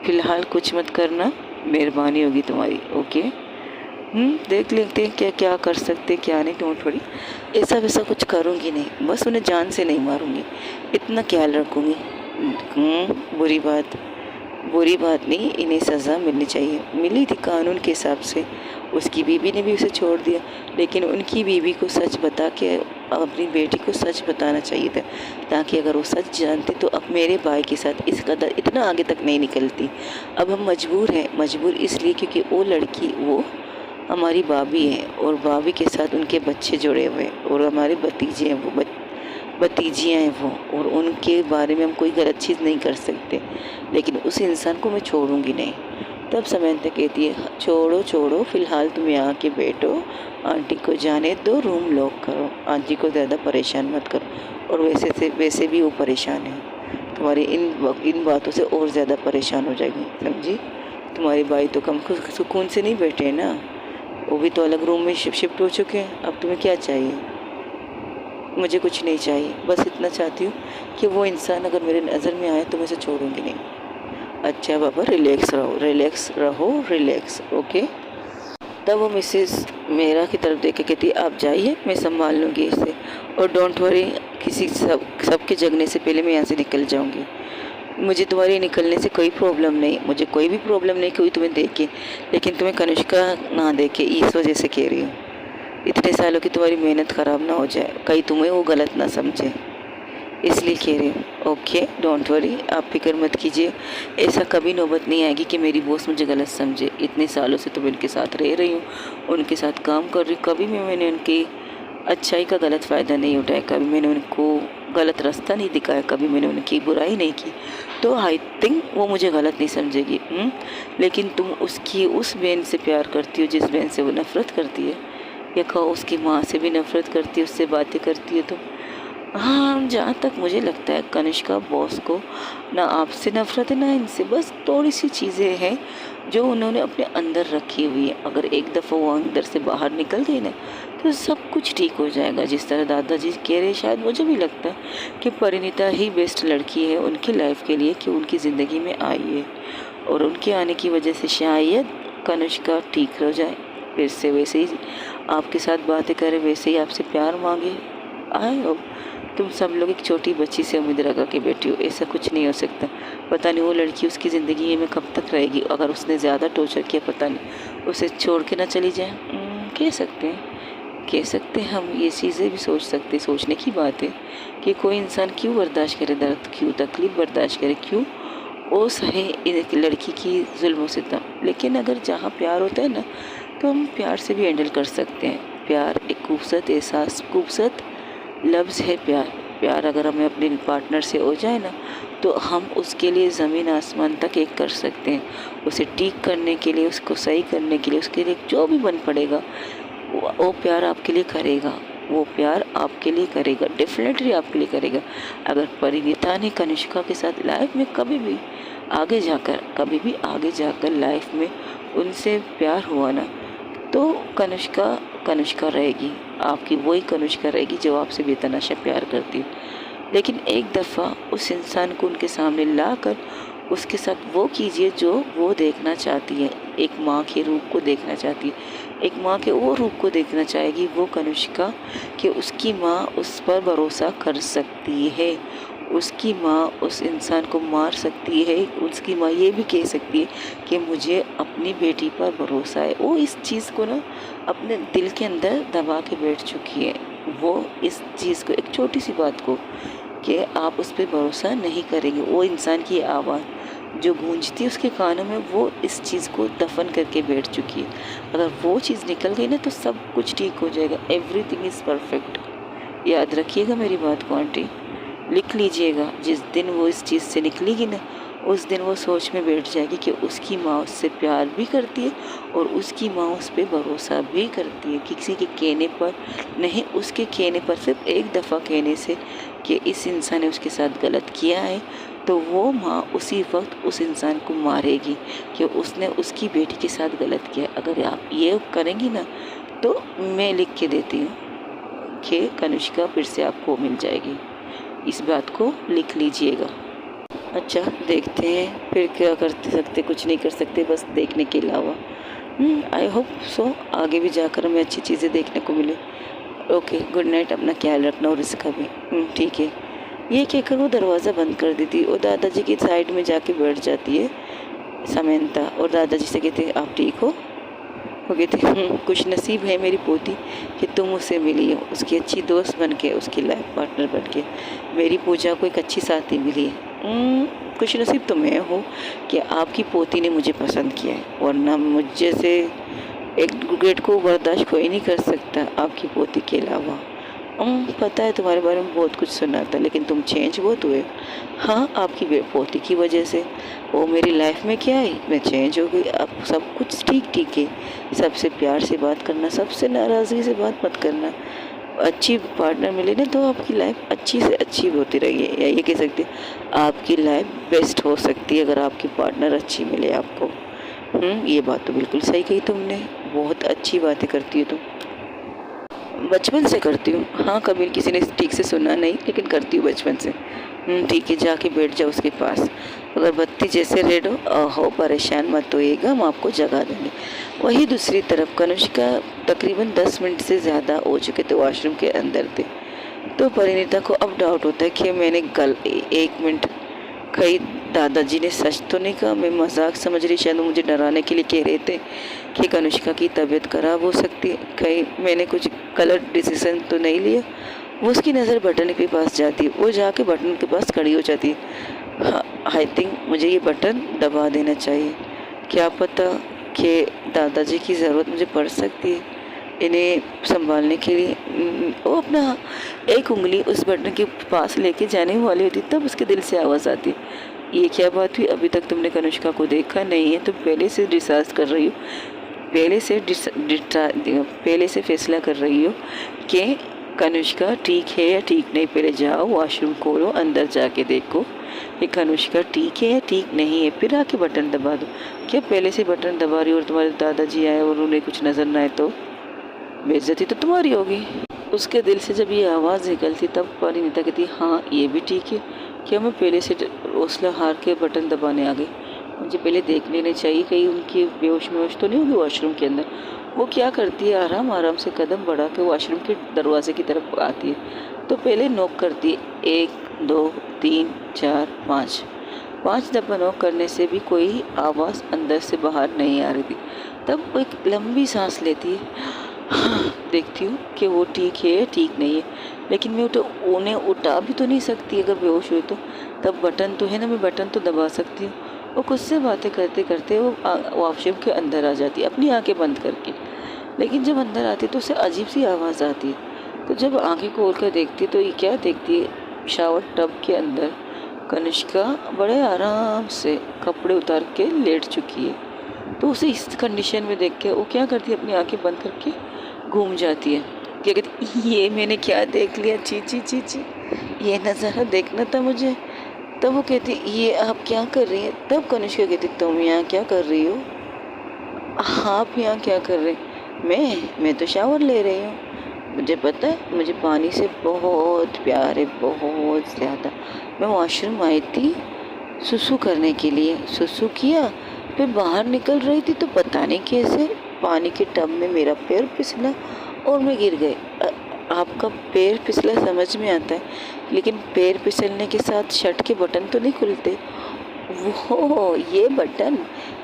फ़िलहाल कुछ मत करना, मेहरबानी होगी तुम्हारी। ओके, देख लेते हैं क्या क्या कर सकते क्या नहीं, डोंट वरी। ऐसा वैसा कुछ करूँगी नहीं, बस उन्हें जान से नहीं मारूँगी, इतना ख्याल रखूँगी। बुरी बात नहीं, इन्हें सज़ा मिलनी चाहिए, मिली थी कानून के हिसाब से। उसकी बीवी ने भी उसे छोड़ दिया, लेकिन उनकी बीवी को सच बता के अपनी बेटी को सच बताना चाहिए था, ताकि अगर वो सच जानती तो अब मेरे भाई के साथ इस कदर इतना आगे तक नहीं निकलती। अब हम मजबूर हैं, मजबूर इसलिए क्योंकि वो लड़की, वो हमारी भाभी है, और भाभी के साथ उनके बच्चे जुड़े हुए हैं, और हमारे भतीजे हैं, वो भतीजियाँ हैं वो, और उनके बारे में हम कोई गलत चीज़ नहीं कर सकते। लेकिन उस इंसान को मैं छोड़ूंगी नहीं। तब समंता कहती है छोड़ो छोड़ो, फ़िलहाल तुम यहाँ के बैठो, आंटी को जाने दो, रूम लॉक करो, आंटी को ज़्यादा परेशान मत करो। और वैसे भी वो परेशान है, तुम्हारी इन बातों से और ज़्यादा परेशान हो जाएगी, समझी? तुम्हारे भाई तो कम सुकून से नहीं बैठे हैं ना, वो भी तो अलग रूम में शिफ्ट हो चुके हैं। अब तुम्हें क्या चाहिए? मुझे कुछ नहीं चाहिए, बस इतना चाहती हूँ कि वो इंसान अगर मेरे नज़र में आए तो मैं उसे छोड़ूंगी नहीं। अच्छा बाबा, रिलैक्स रहो, रिलैक्स रहो, रिलैक्स, ओके। तब वो मिसेस मेरा की तरफ देख के कहती आप जाइए, मैं संभाल लूँगी इसे, और डोंट वरी, सबके जगने से पहले मैं यहाँ से निकल जाऊँगी। मुझे तुम्हारे निकलने से कोई प्रॉब्लम नहीं, मुझे कोई भी प्रॉब्लम नहीं कोई तुम्हें देख के, लेकिन तुम्हें कनिष्का ना देखे इस वजह से कह रही हूँ। इतने सालों की तुम्हारी मेहनत ख़राब ना हो जाए, कहीं तुम्हें वो गलत ना समझे, इसलिए कह रही हूँ। ओके, डोंट वरी, आप फिक्र मत कीजिए। ऐसा कभी नौबत नहीं आएगी कि मेरी बॉस मुझे गलत समझे। इतने सालों से तो मैं उनके साथ रह रही हूँ, उनके साथ काम कर रही हूँ, कभी भी मैंने उनकी अच्छाई का गलत फ़ायदा नहीं उठाया, कभी मैंने उनको गलत रास्ता नहीं दिखाया, कभी मैंने उनकी बुराई नहीं की। तो आई थिंक वो मुझे गलत नहीं समझेगी। लेकिन तुम उसकी उस बहन से प्यार करती हो जिस बहन से वो नफ़रत करती है, या कहो उसकी माँ से भी नफ़रत करती है, उससे बातें करती है तुम। हाँ, जहाँ तक मुझे लगता है कनिष्का बॉस को ना आपसे नफ़रत है ना इनसे, बस थोड़ी सी चीज़ें हैं जो उन्होंने अपने अंदर रखी हुई है। अगर एक दफ़ा वो अंदर से बाहर निकल गई ना तो सब कुछ ठीक हो जाएगा। जिस तरह दादाजी कह रहे, शायद मुझे भी लगता है कि परिणीता ही बेस्ट लड़की है उनकी लाइफ के लिए, कि उनकी ज़िंदगी में आई है, और उनके आने की वजह से शायद कनिष्का ठीक हो जाए, फिर से वैसे ही आपके साथ बातें करे, वैसे ही आपसे प्यार मांगे। आई होप तुम सब लोग एक छोटी बच्ची से उम्मीद लगा के बैठी हो, ऐसा कुछ नहीं हो सकता। पता नहीं वो लड़की उसकी ज़िंदगी में कब तक रहेगी, अगर उसने ज़्यादा टॉर्चर किया पता नहीं उसे छोड़ के ना चली जाए। कह सकते हैं हम, ये चीज़ें भी सोच सकते, सोचने की बात है कि कोई इंसान क्यों बर्दाश्त करे दर्द, क्यों तकलीफ़ बर्दाश्त करे, क्यों वो सहे एक लड़की की जुल्म सितम। लेकिन अगर जहाँ प्यार होता है ना तो हम प्यार से भी हैंडल कर सकते हैं। प्यार एक खूबसूरत एहसास, खूबसूरत लफ्ज़ है प्यार अगर हमें अपने पार्टनर से हो जाए ना तो हम उसके लिए ज़मीन आसमान तक एक कर सकते हैं। उसे ठीक करने के लिए, उसको सही करने के लिए, उसके लिए जो भी बन पड़ेगा वो प्यार आपके लिए करेगा, वो प्यार आपके लिए करेगा, डेफिनेटली आपके लिए करेगा। अगर परिणीता ने कनिष्का के साथ लाइफ में कभी भी आगे जाकर लाइफ में उनसे प्यार हुआ ना तो कनिष्का रहेगी, आपकी वही कनिष्का रहेगी जो आपसे बेतहाशा प्यार करती है। लेकिन एक दफ़ा उस इंसान को उनके सामने लाकर उसके साथ वो कीजिए जो वो देखना चाहती है, एक माँ के रूप को देखना चाहती है, एक माँ के वो रूप को देखना चाहेगी वो कनिष्का, कि उसकी माँ उस पर भरोसा कर सकती है, उसकी माँ उस इंसान को मार सकती है, उसकी माँ ये भी कह सकती है कि मुझे अपनी बेटी पर भरोसा है। वो इस चीज़ को ना अपने दिल के अंदर दबा के बैठ चुकी है, वो इस चीज़ को, एक छोटी सी बात को, कि आप उस पर भरोसा नहीं करेंगे। वो इंसान की आवाज़ जो गूंजती है उसके कानों में, वो इस चीज़ को दफन करके बैठ चुकी है। अगर वो चीज़ निकल गई ना तो सब कुछ ठीक हो जाएगा, एवरीथिंग इज़ परफेक्ट। याद रखिएगा मेरी बात को आंटी, लिख लीजिएगा। जिस दिन वो इस चीज़ से निकलेगी ना उस दिन वो सोच में बैठ जाएगी कि उसकी माँ उससे प्यार भी करती है और उसकी माँ उस पर भरोसा भी करती है, किसी के कहने पर नहीं, उसके कहने पर, सिर्फ एक दफ़ा कहने से कि इस इंसान ने उसके साथ गलत किया है तो वो माँ उसी वक्त उस इंसान को मारेगी कि उसने उसकी बेटी के साथ गलत किया। अगर आप ये करेंगी ना तो मैं लिख के देती हूँ कि कनिष्का फिर से आपको मिल जाएगी। इस बात को लिख लीजिएगा। अच्छा, देखते हैं फिर क्या करते सकते, कुछ नहीं कर सकते बस देखने के अलावा। आई होप सो आगे भी जाकर हमें अच्छी चीज़ें देखने को मिले। ओके, गुड नाइट, अपना ख्याल रखना और इसका भी। ठीक है। ये कहकर वो दरवाज़ा बंद कर देती और दादाजी की साइड में जाके बैठ जाती है समंता, और दादाजी से कहते हैं आप ठीक हो कहते कुछ नसीब है मेरी पोती कि तुम उससे मिली हो, उसकी अच्छी दोस्त बन के, उसकी लाइफ पार्टनर बन के। मेरी पूजा को एक अच्छी साथी मिली है। कुछ नसीब तो मैं हूँ कि आपकी पोती ने मुझे पसंद किया है, वरना मुझे से एक ग्रेड को बर्दाश्त कोई नहीं कर सकता आपकी पोती के अलावा। पता है तुम्हारे बारे में बहुत कुछ सुना था, लेकिन तुम चेंज बहुत हुए। हाँ, आपकी पोती की वजह से वो मेरी लाइफ में क्या आई, मैं चेंज हो गई। अब सब कुछ ठीक है। सबसे प्यार से बात करना, सबसे नाराज़गी से बात मत करना। अच्छी पार्टनर मिले ना तो आपकी लाइफ अच्छी से अच्छी होती रही है, या ये कह सकते आपकी लाइफ बेस्ट हो सकती है अगर आपकी पार्टनर अच्छी मिले आपको। ये बात तो बिल्कुल सही कही तुमने, बहुत अच्छी बातें करती हो तुम। बचपन से करती हूँ। हाँ, कभी किसी ने ठीक से सुना नहीं, लेकिन करती हूँ बचपन से। ठीक है, जाके बैठ जाओ उसके पास। अगर बत्ती जैसे रेड हो परेशान मत होइएगा, हम आपको जगा देंगे। वही दूसरी तरफ कनिष्का तकरीबन 10 मिनट से ज़्यादा हो चुके थे, वॉशरूम के अंदर थे। तो परिणीता को अब डाउट होता है कि मैंने एक मिनट, कहीं दादाजी ने सच तो नहीं कहा? मैं मजाक समझ रही, शायद वो मुझे डराने के लिए कह रहे थे कि कनुष्का की तबीयत खराब हो सकती है। कहीं मैंने कुछ गलत डिसीजन तो नहीं लिया? वो उसकी नज़र बटन के पास जाती है, वो जाके बटन के पास खड़ी हो जाती है। हाँ, आई थिंक मुझे ये बटन दबा देना चाहिए। क्या पता कि दादाजी की ज़रूरत मुझे पड़ सकती है इन्हें संभालने के लिए। वो अपना एक उंगली उस बटन के पास लेके जाने वाली होती, तब उसके दिल से आवाज़ आती, ये क्या बात हुई? अभी तक तुमने कनुष्का को देखा नहीं है, तुम पहले से रिसर्च कर रही हो, पहले से फैसला कर रही हो कि कनुष्का ठीक है या ठीक नहीं। पहले जाओ वॉशरूम खोलो, अंदर जाके देखो कि कनुष्का ठीक है या ठीक नहीं है, फिर आके बटन दबा दो। क्या पहले से बटन दबा रही हो और तुम्हारे दादाजी आए और उन्हें कुछ नज़र ना आए तो बेइज्जती तो तुम्हारी होगी। उसके दिल से जब ये आवाज़ निकलती तब परिणीता कहती, हाँ ये भी ठीक है, क्या मैं पहले से हौसला हार के बटन दबाने आ गई? मुझे पहले देख लेना चाहिए कहीं उनकी बेहोश मेहोश तो नहीं होगी वॉशरूम के अंदर। वो क्या करती है, आराम आराम से कदम बढ़ा के वॉशरूम के दरवाजे की तरफ आती है। तो पहले नॉक करती है, 1 2 3 4 5 दफ़ा नॉक करने से भी कोई आवाज़ अंदर से बाहर नहीं आ रही थी। तब वो एक लंबी सांस लेती है, देखती हूँ कि वो ठीक है ठीक नहीं है, लेकिन मैं उन्हें उठा भी तो नहीं सकती अगर बेहोश हुई तो। तब बटन तो है ना, मैं बटन तो दबा सकती हूँ। वो कुछ से बातें करते करते वो वॉशरूम के अंदर आ जाती है अपनी आंखें बंद करके। लेकिन जब अंदर आती तो उससे अजीब सी आवाज़ आती है। तो जब आंखें खोल कर देखती तो ये क्या देखती है, शावर टब के अंदर कनिष्का बड़े आराम से कपड़े उतार के लेट चुकी है। तो उसे इस कंडीशन में देख के वो क्या करती है, अपनी आंखें बंद करके घूम जाती है। क्या कहती, ये मैंने क्या देख लिया, ची ची ची ची, ये नज़ारा देखना था मुझे। तब वो कहती, ये आप क्या कर रही हैं? तब कनिष्का कहती, तुम यहाँ क्या कर रही हो? आप यहाँ क्या कर रहे? मैं तो शावर ले रही हूँ। मुझे पता है, मुझे पानी से बहुत प्यार है, बहुत ज़्यादा। मैं वॉशरूम आई थी सुसु करने के लिए, सुसु किया, फिर बाहर निकल रही थी तो पता नहीं कैसे पानी के टब में मेरा पैर फिसला और मैं गिर गई। आपका पैर फिसला समझ में आता है, लेकिन पैर फिसलने के साथ शर्ट के बटन तो नहीं खुलते। वो ये बटन,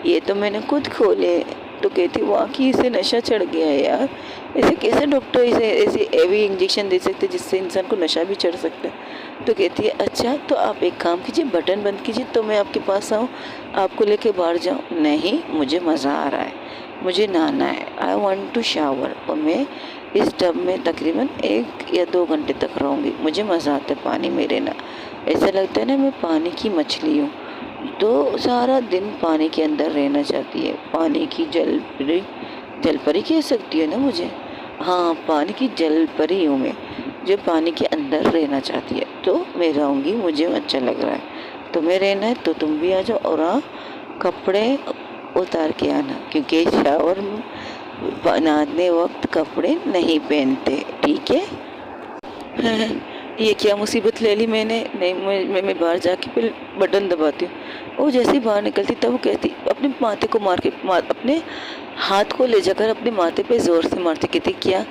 ये तो मैंने खुद खोले। तो कहती, वाकई इसे नशा चढ़ गया है यार, ऐसे कैसे डॉक्टर इसे ऐसे हेवी इंजेक्शन दे सकते जिससे इंसान को नशा भी चढ़ सकता है। तो कहती है, अच्छा तो आप एक काम कीजिए, बटन बंद कीजिए तो मैं आपके पास आऊँ, आपको लेके बाहर जाऊँ। नहीं, मुझे मज़ा आ रहा है, मुझे नहाना है, आई वॉन्ट टू शावर, और मैं इस टब में तकरीबन 1 या 2 घंटे तक रहूँगी। मुझे मज़ा आता है पानी में रहना, ऐसा लगता है ना मैं पानी की मछली हूँ, तो सारा दिन पानी के अंदर रहना चाहती है। पानी की जलपरी कह सकती है ना मुझे? हाँ, पानी की जलपरी हूँ मैं, जो पानी के अंदर रहना चाहती है। तो मैं रहूँगी, मुझे अच्छा लग रहा है, तुम्हें रहना है तो तुम भी आ जाओ, और हाँ कपड़े उतार के आना, क्योंकि शावर में नहाने वक्त कपड़े नहीं पहनते, ठीक है? ये क्या मुसीबत ले ली मैंने? नहीं, मैं बाहर जाके फिर बटन दबाती हूँ। वो जैसे ही बाहर निकलती तब वो कहती, अपने माथे को अपने हाथ को ले जाकर अपने माथे पे ज़ोर से मारती, कहती, क्या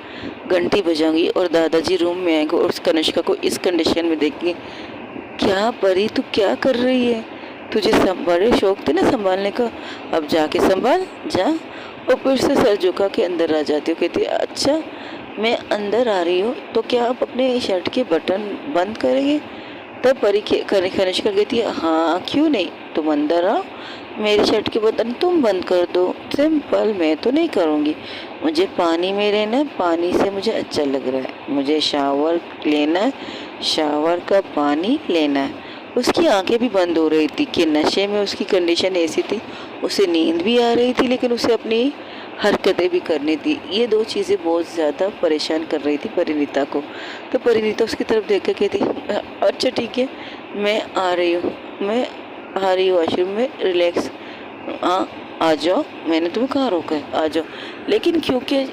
घंटी बजाऊंगी और दादाजी रूम में आएंगे और उस कनिष्का को इस कंडीशन में देखेंगे। क्या परी, तू क्या कर रही है? तुझे बड़े शौक थे ना संभालने का, अब जाके संभाल जा। और फिर से सर झुका के अंदर आ जाती हूँ। कहती, अच्छा मैं अंदर आ रही हूँ तो क्या आप अपने शर्ट के बटन बंद करेंगे? तब परी कनिष्का कहती है, हाँ क्यों नहीं, तुम अंदर आओ, मेरे शर्ट के बटन तुम बंद कर दो, सिंपल। मैं तो नहीं करूँगी, मुझे पानी में रहना है, पानी से मुझे अच्छा लग रहा है, मुझे शावर लेना है, शावर का पानी लेना है। उसकी आंखें भी बंद हो रही थी कि नशे में उसकी कंडीशन ऐसी थी, उसे नींद भी आ रही थी लेकिन उसे अपनी हरकतें भी करनी थी। ये 2 चीज़ें बहुत ज़्यादा परेशान कर रही थी परिणीता को। तो परिणीता उसकी तरफ देख कर कहती, अच्छा ठीक है, मैं आ रही हूँ वॉशरूम में, रिलैक्स, हाँ आ जाओ, मैंने तुम्हें कहाँ रोका है, आ जाओ। लेकिन क्योंकि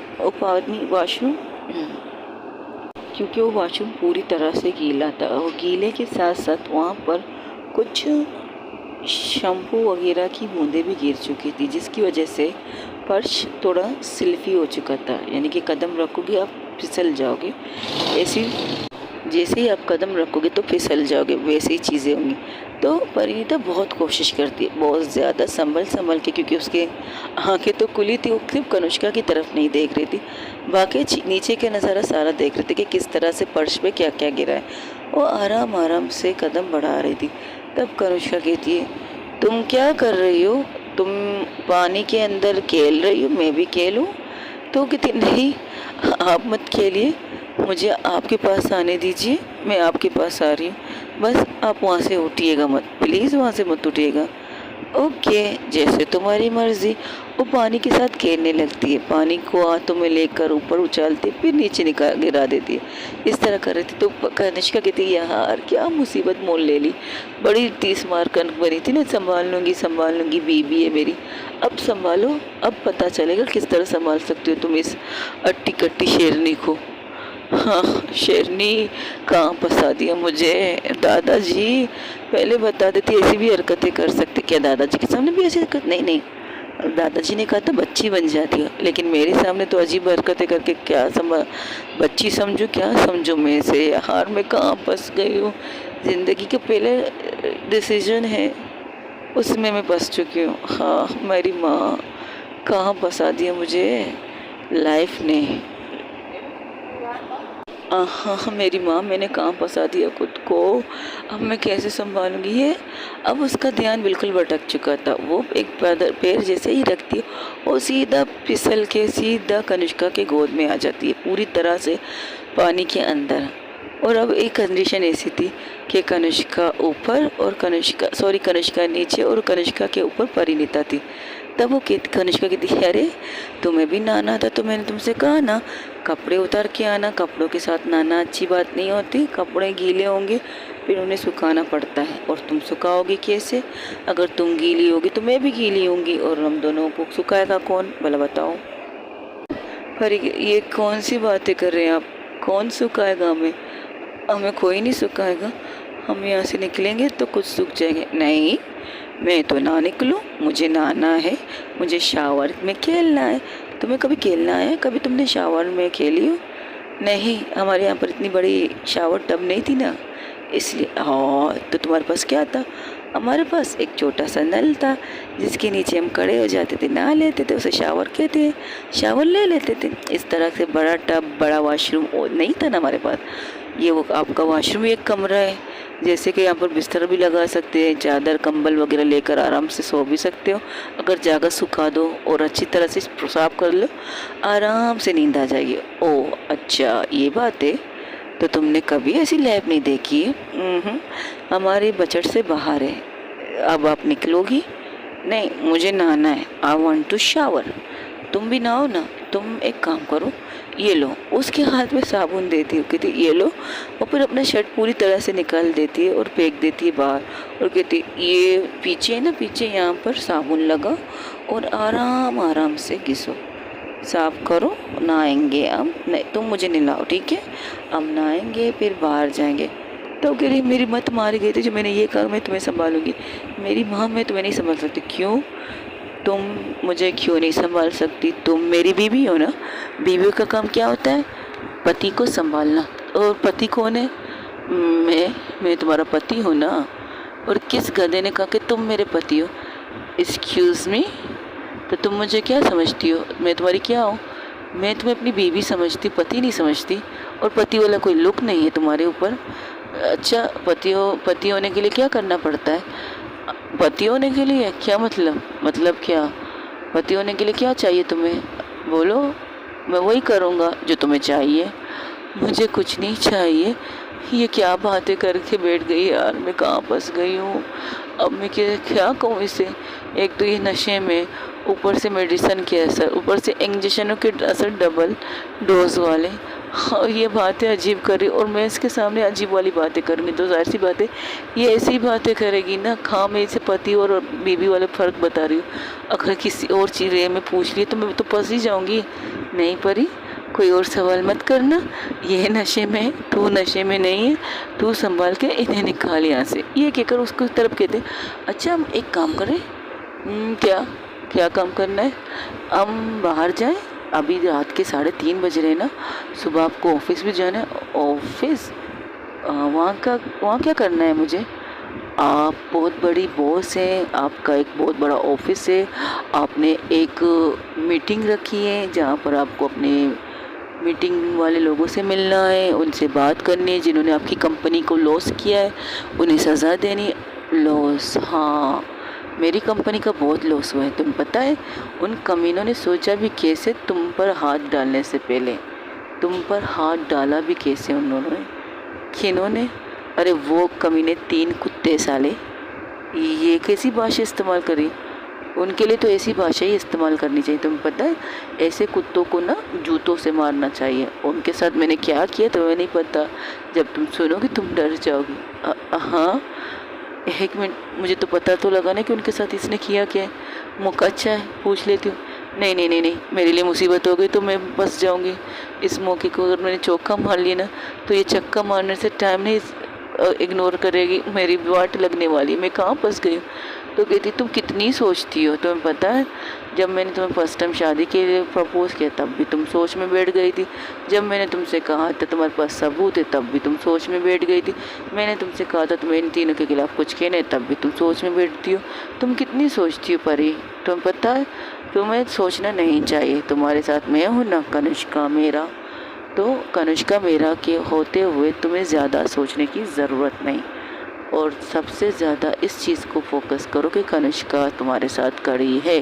वो वॉशरूम पूरी तरह से गीला था, और गीले के साथ साथ वहाँ पर कुछ शैम्पू वगैरह की बूंदें भी गिर चुकी थी, जिसकी वजह से फर्श थोड़ा स्लिपी हो चुका था, यानी कि कदम रखोगे आप फिसल जाओगे, ऐसी जैसे ही आप कदम रखोगे तो फिसल जाओगे, वैसे ही चीज़ें होंगी। तो परिणीता बहुत कोशिश करती है, बहुत ज़्यादा संभल के, क्योंकि उसके आंखें तो खुली थी, वो सिर्फ कनुष्का की तरफ नहीं देख रही थी, बाकी नीचे का नज़ारा सारा देख रहे थे कि किस तरह से फर्श पे क्या क्या गिरा है। वो आराम आराम से कदम बढ़ा रही थी। तब कनुष्का कहती है, तुम क्या कर रही हो? तुम पानी के अंदर खेल रही हो, मैं भी खेलूं? तो कहती, नहीं आप मत खेलिए, मुझे आपके पास आने दीजिए, मैं आपके पास आ रही हूँ, बस आप वहाँ से उठिएगा मत, प्लीज़ वहाँ से मत उठिएगा। ओके, जैसे तुम्हारी मर्जी। वो पानी के साथ खेलने लगती है, पानी को हाथों में लेकर ऊपर उछालती फिर नीचे निकाल गिरा देती है, इस तरह कर रही थी। तो कनिष्का कहती है, यार क्या मुसीबत मोल ले ली, बड़ी 30 मार कनक बनी थी ना, संभाल लूँगी, बीबी है मेरी, अब संभालो, अब पता चलेगा किस तरह संभाल सकती हो तुम इस अट्टी कट्टी शेरनी को। हाँ, शेरनी कहाँ फंसा दिया मुझे, दादाजी पहले बता देती ऐसी भी हरकतें कर सकते क्या? दादाजी के सामने भी ऐसी हरकत? नहीं नहीं, दादाजी ने कहा था बच्ची बन जाती है, लेकिन मेरे सामने तो अजीब हरकतें करके क्या बच्ची समझो क्या समझो मैं से? यार मैं कहाँ फंस गई हूँ, ज़िंदगी के पहले डिसीजन है उसमें मैं फंस चुकी हूँ। हाँ, मेरी माँ कहाँ फंसा दिया मुझे लाइफ ने। हाँ, मेरी माँ, मैंने कहाँ फंसा दिया खुद को, अब मैं कैसे संभालूंगी ये? अब उसका ध्यान बिल्कुल भटक चुका था। वो एक पैर जैसे ही रखती है वो सीधा फिसल के सीधा कनिष्का के गोद में आ जाती है, पूरी तरह से पानी के अंदर। और अब एक कंडीशन ऐसी थी कि कनिष्का ऊपर और कनिष्का नीचे और कनिष्का के ऊपर परिणीता थी। तब वो कनिष्का कहती, अरे तुम्हें भी नहाना था तो मैंने तुमसे कहा ना कपड़े उतार के आना, कपड़ों के साथ नहाना अच्छी बात नहीं होती, कपड़े गीले होंगे फिर उन्हें सुखाना पड़ता है, और तुम सुखाओगी कैसे? अगर तुम गीली होगी तो मैं भी गीली होंगी, और हम दोनों को सुखाएगा कौन भला बताओ? पर ये कौन सी बातें कर रहे हैं आप? कौन सुखाएगा हमें? हमें कोई नहीं सुखाएगा, हम यहाँ से निकलेंगे तो कुछ सूख जाएंगे। नहीं, मैं तो ना निकलूँ, मुझे नहाना है, मुझे शावर में खेलना है। तुम्हें कभी खेलना है? कभी तुमने शावर में खेली हो? नहीं, हमारे यहाँ पर इतनी बड़ी शावर टब नहीं थी ना, इसलिए। हाँ, तो तुम्हारे पास क्या था? हमारे पास एक छोटा सा नल था जिसके नीचे हम खड़े हो जाते थे, नहा लेते थे, उसे शावर कहते हैं, शावर ले लेते थे। इस तरह से बड़ा टब, बड़ा वॉशरूम नहीं था ना हमारे पास। ये वो आपका वॉशरूम भी एक कमरा है, जैसे कि यहाँ पर बिस्तर भी लगा सकते हैं, चादर कंबल वगैरह लेकर आराम से सो भी सकते हो। अगर जगह सुखा दो और अच्छी तरह से साफ कर लो, आराम से नींद आ जाएगी। ओह अच्छा, ये बात है, तो तुमने कभी ऐसी लैब नहीं देखी है? हमारे बजट से बाहर है। अब आप निकलोगी? नहीं, मुझे नहाना है, आई वॉन्ट टू शावर। तुम भी नहाओ ना। तुम एक काम करो, ये लो, उसके हाथ में साबुन देती हूँ, कहती ये लो, और फिर अपना शर्ट पूरी तरह से निकाल देती है और फेंक देती है बाहर, और कहती ये पीछे है ना, पीछे यहाँ पर साबुन लगा और आराम आराम से घिसो, साफ करो, नहाएंगे हम। नहीं, तुम मुझे नहलाओ, ठीक है? हम नहाएंगे फिर बाहर जाएंगे। तो कह रही मेरी मत मारी गई थी, जो मैंने ये कहा मैं तुम्हें संभालूंगी। मेरी माँ, मैं तुम्हें नहीं संभाल सकती। क्यों? तुम मुझे क्यों नहीं संभाल सकती? तुम मेरी बीवी हो ना, बीवी का काम क्या होता है? पति को संभालना। और पति कौन है? मैं तुम्हारा पति हूँ ना। और किस गधे ने कहा कि तुम मेरे पति हो? एक्सक्यूज़ मी, तो तुम मुझे क्या समझती हो? मैं तुम्हारी क्या हूँ? मैं तुम्हें अपनी बीवी समझती, पति नहीं समझती। और पति वाला कोई लुक नहीं है तुम्हारे ऊपर। अच्छा, पति होने के लिए क्या करना पड़ता है? पति होने के लिए क्या मतलब क्या? पति होने के लिए क्या चाहिए तुम्हें? बोलो, मैं वही करूँगा जो तुम्हें चाहिए। मुझे कुछ नहीं चाहिए। ये क्या बातें करके बैठ गई यार, मैं कहाँ फंस गई हूँ? अब मैं क्या कहूँ इसे? एक तो ये नशे में, ऊपर से मेडिसिन के असर, ऊपर से इंजेक्शनों के असर डबल डोज वाले। हाँ, ये बातें अजीब करी, और मैं इसके सामने अजीब वाली बातें करूँगी तो जाहिर सी बात है ये ऐसी बातें करेगी ना। हाँ, मैं इसे पति और बीवी वाले फ़र्क बता रही हूँ। अगर किसी और चीज़ में पूछ ली तो मैं तो फंस ही जाऊँगी। नहीं परी, कोई और सवाल मत करना। ये नशे में, तू नशे में नहीं है, तू संभाल के इन्हें निकाल यहाँ से। ये कहकर उसको तरफ कहते, अच्छा हम एक काम करें। क्या काम करना है? हम बाहर जाएं? अभी रात के 3:30 बज रहे हैं ना, सुबह आपको ऑफिस भी जाना है। ऑफिस? वहाँ क्या करना है मुझे? आप बहुत बड़ी बॉस हैं, आपका एक बहुत बड़ा ऑफिस है, आपने एक मीटिंग रखी है जहाँ पर आपको अपने मीटिंग वाले लोगों से मिलना है, उनसे बात करनी है जिन्होंने आपकी कंपनी को लॉस किया है, उन्हें सज़ा देनी है। लॉस, हाँ, मेरी कंपनी का बहुत लॉस हुआ है, तुम्हें पता है? उन कमीनों ने सोचा भी कैसे तुम पर हाथ डालने से पहले, तुम पर हाथ डाला भी कैसे उन्होंने, किन्होंने? अरे वो कमीने 3 कुत्ते साले, ये कैसी भाषा इस्तेमाल करी? उनके लिए तो ऐसी भाषा ही इस्तेमाल करनी चाहिए, तुम्हें पता है? ऐसे कुत्तों को ना जूतों से मारना चाहिए। उनके साथ मैंने क्या किया तुम्हें नहीं पता, जब तुम सुनोगी तुम डर जाओगी। हाँ, एक मिनट, मुझे तो पता तो लगा ना कि उनके साथ इसने किया क्या है। मौका अच्छा है, पूछ लेती हूँ। नहीं नहीं नहीं नहीं, मेरे लिए मुसीबत हो गई तो मैं फंस जाऊँगी। इस मौके को अगर मैंने चौका मार लिया ना तो ये चक्का मारने से टाइम नहीं इग्नोर करेगी, मेरी वाट लगने वाली, मैं कहाँ फंस गई हूँ। तो कहती तुम कितनी सोचती हो, तुम्हें पता है जब मैंने तुम्हें फर्स्ट टाइम शादी के लिए प्रपोज़ किया तब भी तुम सोच में बैठ गई थी। जब मैंने तुमसे कहा था तुम्हारे पास सबूत है तब भी तुम सोच में बैठ गई थी। मैंने तुमसे कहा था तुम्हें इन तीनों के खिलाफ़ कुछ कहना है तब भी तुम सोच में बैठती हो। तुम कितनी सोचती हो परी, तुम्हें पता है? तुम्हें सोचना नहीं चाहिए। तुम्हारे साथ मैं हूँ ना, कनिष्का मेरा, तो कनिष्का मेरा के होते हुए तुम्हें ज़्यादा सोचने की ज़रूरत नहीं। और सबसे ज़्यादा इस चीज़ को फोकस करो कि कनिष्का तुम्हारे साथ खड़ी है।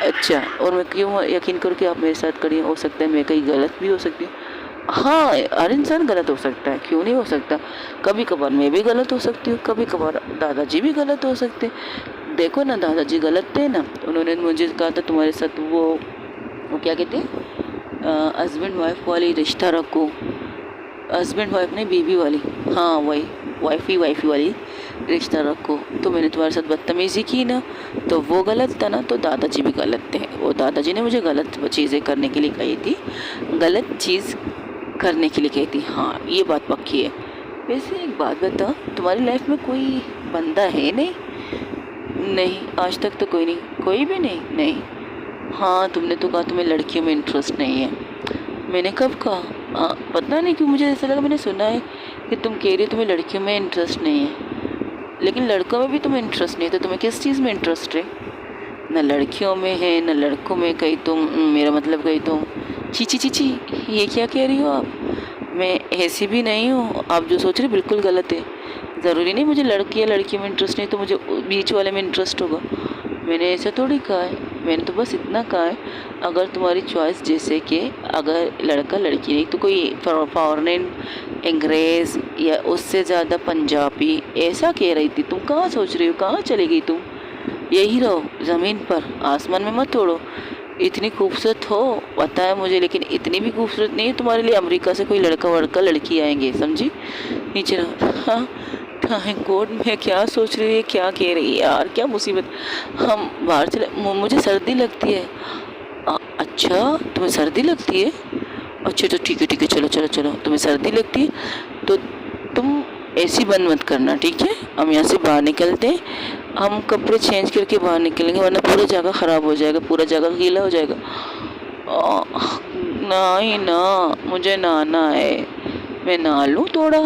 अच्छा, और मैं क्यों यकीन करूँ कि आप मेरे साथ खड़ी हैं? हो सकता है मैं कहीं गलत भी हो सकती हूँ। हाँ, हर इंसान गलत हो सकता है, क्यों नहीं हो सकता? कभी कभार मैं भी गलत हो सकती हूँ, कभी कभार दादाजी भी गलत हो सकते। देखो ना, दादाजी गलत थे ना, उन्होंने मुझे कहा था तुम्हारे साथ वो क्या कहते हैं, हस्बैंड वाइफ वाली रिश्ता रखो। हस्बैंड वाइफ नहीं, बीवी वाली, हाँ वही, वाइफी वाली रिश्ता रखो। तो मैंने तुम्हारे साथ बदतमीज़ी की ना, तो वो गलत था ना, तो दादाजी भी गलत थे। वो दादाजी ने मुझे गलत चीज़ें करने के लिए कही थी, गलत चीज़ करने के लिए कही थी। हाँ, ये बात पक्की है। वैसे एक बात बताओ, तुम्हारी लाइफ में कोई बंदा है? नहीं नहीं, आज तक तो कोई नहीं, कोई भी नहीं? नहीं। हाँ, तुमने तो कहा तुम्हें लड़कियों में इंटरेस्ट नहीं है। मैंने कब कहा? पता नहीं क्यों मुझे ऐसा लगा, मैंने सुना है कि तुम कह रही हो तुम्हें लड़कियों में इंटरेस्ट नहीं है, लेकिन लड़कों में भी तुम्हें इंटरेस्ट नहीं है, तो तुम्हें किस चीज़ में इंटरेस्ट है? न लड़कियों में है न लड़कों में। कहीं तुम, मेरा मतलब कहीं तुम, चीची चीची, ये क्या कह रही हो आप? मैं ऐसी भी नहीं हूँ, आप जो सोच रहे बिल्कुल गलत है। ज़रूरी नहीं मुझे लड़की या लड़की में इंटरेस्ट नहीं तो मुझे बीच वाले में इंटरेस्ट होगा। मैंने ऐसा थोड़ी कहा है, मैंने तो बस इतना कहा है, अगर तुम्हारी चॉइस जैसे कि अगर लड़का लड़की नहीं तो कोई फॉरेन, अंग्रेज़ या उससे ज़्यादा पंजाबी, ऐसा कह रही थी। तुम कहाँ सोच रही हो, कहाँ चली गई तुम? यही रहो ज़मीन पर, आसमान में मत तोड़ो। इतनी खूबसूरत हो पता है मुझे, लेकिन इतनी भी खूबसूरत नहीं है तुम्हारे लिए अमेरिका से कोई लड़का वड़का लड़की आएंगे, समझी? नीचे रहो। हाँ, थैंक गॉड। मैं क्या सोच रही है, क्या कह रही है यार, क्या मुसीबत। हम बाहर चले, मुझे सर्दी लगती है। अच्छा, तुम्हें सर्दी लगती है? अच्छा तो ठीक है, चलो चलो चलो, तुम्हें सर्दी लगती है तो तुम एसी बंद मत करना, ठीक है? हम यहाँ से बाहर निकलते हैं, हम कपड़े चेंज करके बाहर निकलेंगे, वरना पूरा जगह ख़राब हो जाएगा, पूरा जगह गीला हो जाएगा। नहीं ना, मुझे नहाना है। मैं नहा लूँ थोड़ा?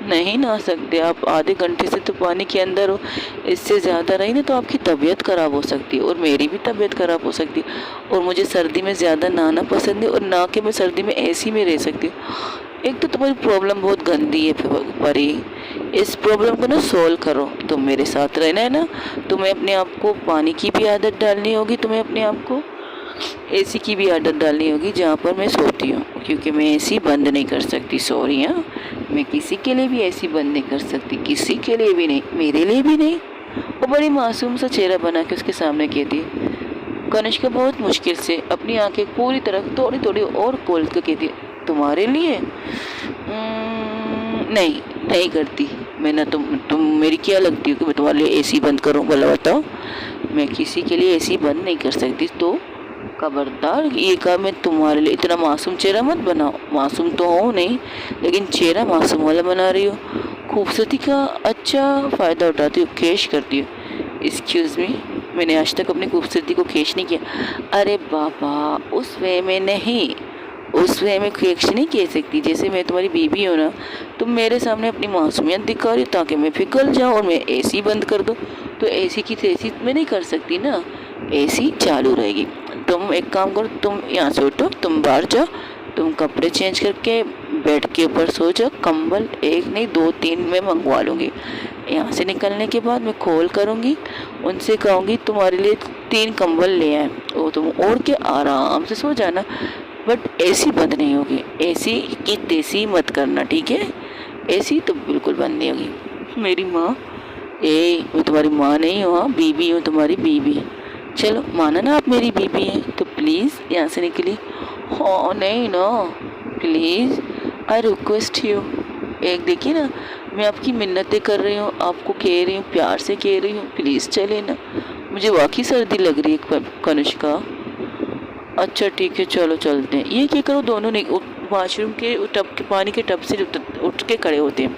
नहीं नहा सकते आप, आधे घंटे से तो पानी के अंदर हो। इससे ज़्यादा रही ना तो आपकी तबीयत ख़राब हो सकती है और मेरी भी तबीयत ख़राब हो सकती है। और मुझे सर्दी में ज़्यादा नहाना पसंद है और ना कि मैं सर्दी में एसी में रह सकती हूँ। एक तो तुम्हारी प्रॉब्लम बहुत गंदी है परी, इस प्रॉब्लम को ना सोल्व करो। तुम मेरे साथ रहना है ना, तुम्हें अपने आप को पानी की भी आदत डालनी होगी, तुम्हें अपने आप को एसी की भी आदत डालनी होगी जहाँ पर मैं सोती हूँ, क्योंकि मैं एसी बंद नहीं कर सकती। सॉरी, हाँ, मैं किसी के लिए भी एसी बंद नहीं कर सकती, किसी के लिए भी नहीं, मेरे लिए भी नहीं। वो बड़ी मासूम सा चेहरा बना के उसके सामने कहती है। कनिष्का बहुत मुश्किल से अपनी आंखें पूरी तरह थोड़ी थोड़ी और खोल कर कहती है, तुम्हारे लिए? नहीं नहीं करती मैं ना। तुम मेरी क्या लगती हो कि मैं तुम्हारे लिए एसी बंद करूँ? भला बताओ, मैं किसी के लिए एसी बंद नहीं कर सकती। तो खबरदार, ये कहा मैं तुम्हारे लिए। इतना मासूम चेहरा मत बनाओ, मासूम तो हो नहीं लेकिन चेहरा मासूम वाला बना रही हो। खूबसूरती का अच्छा फ़ायदा उठाती हो, केश करती हो। एक्सक्यूज़ मी, मैंने आज तक अपनी खूबसूरती को केश नहीं किया। अरे बाबा, उस वे में नहीं, उस वे में रिएक्शन नहीं कह सकती। जैसे मैं तुम्हारी बीबी हूँ ना, तुम मेरे सामने अपनी मासूमियत दिखा रही हो ताकि मैं पिघल जाऊँ और मैं एसी बंद कर दूँ। तो एसी की तेजी मैं नहीं कर सकती ना, एसी चालू रहेगी। तुम एक काम करो, तुम यहाँ से उठो, तुम बाहर जाओ, तुम कपड़े चेंज करके बेड के ऊपर सो जाओ। कंबल एक नहीं 2-3 मैं मंगवा लूँगी। यहाँ से निकलने के बाद मैं कॉल करूँगी, उनसे कहूँगी तुम्हारे लिए 3 कंबल ले आए, वो तुम ओढ़ के आराम से सो जाना। बट एसी बंद नहीं होगी, एसी की तेज़ी मत करना, ठीक है? एसी तो बिल्कुल बंद नहीं होगी। मेरी माँ, मैं तुम्हारी माँ नहीं हूँ, हाँ बीबी हूँ, तुम्हारी बीबी। चलो माना ना आप मेरी बीबी हैं, तो प्लीज़ यहाँ से निकलिए। हाँ नहीं ना, प्लीज़ आई रिक्वेस्ट यू। एक देखिए ना, मैं आपकी मिन्नतें कर रही हूँ, आपको कह रही हूँ, प्यार से कह रही हूँ, प्लीज़ चले ना, मुझे वाकई सर्दी लग रही है कनिष्का। अच्छा ठीक है चलो चलते हैं। ये क्या करो, दोनों वॉशरूम के टब के पानी के टब से उठ के खड़े होते हैं।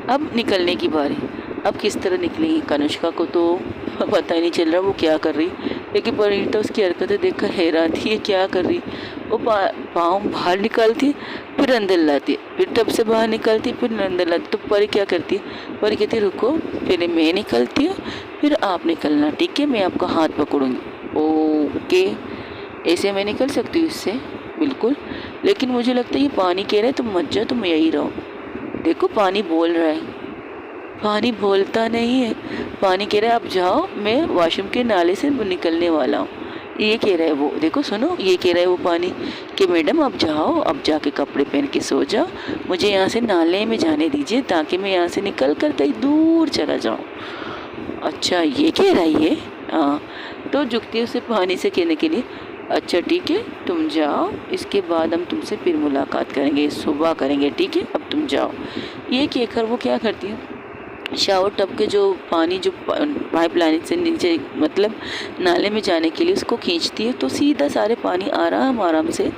अब निकलने की बारी। अब किस तरह निकलेंगी? कनिष्का को तो पता ही नहीं चल रहा वो क्या कर रही, लेकिन परिणीता उसकी हरकतें देखकर हैरान थी, ये क्या कर रही। वो पाँव बाहर निकालती, फिर अंदर लाती, फिर टब से बाहर निकालती, फिर अंदर लाती। तो परी क्या करती है? परी कहती है रुको, पहले मैं निकलती हूँ फिर आप निकलना, ठीक है? मैं आपका हाथ पकड़ूंगी। ओके, ऐसे मैं निकल सकती हूँ इससे? बिल्कुल। लेकिन मुझे लगता है ये पानी कह रहा है तुम मत जाओ, तुम यहीं रहो। देखो पानी बोल रहा है, पानी बोलता नहीं है। पानी कह रहा है आप जाओ, मैं वॉशरूम के नाले से निकलने वाला हूँ। ये कह रहा है वो, देखो सुनो, ये कह रहा है वो पानी कि मैडम आप जाओ, अब जाके कपड़े पहन के सो जाओ, मुझे यहाँ से नाले में जाने दीजिए ताकि मैं यहाँ से निकल कर कहीं दूर चला जाऊँ। अच्छा ये कह रहा है ये? हाँ, तो झुकती है उसे पानी से कहने के लिए अच्छा ठीक है तुम जाओ, इसके बाद हम तुमसे फिर मुलाकात करेंगे, सुबह करेंगे, ठीक है? अब तुम जाओ। ये कहकर वो क्या करती है, शावर टब के जो पानी जो पाइप लाइन से नीचे मतलब नाले में जाने के लिए उसको खींचती है, तो सीधा सारे पानी आराम आराम से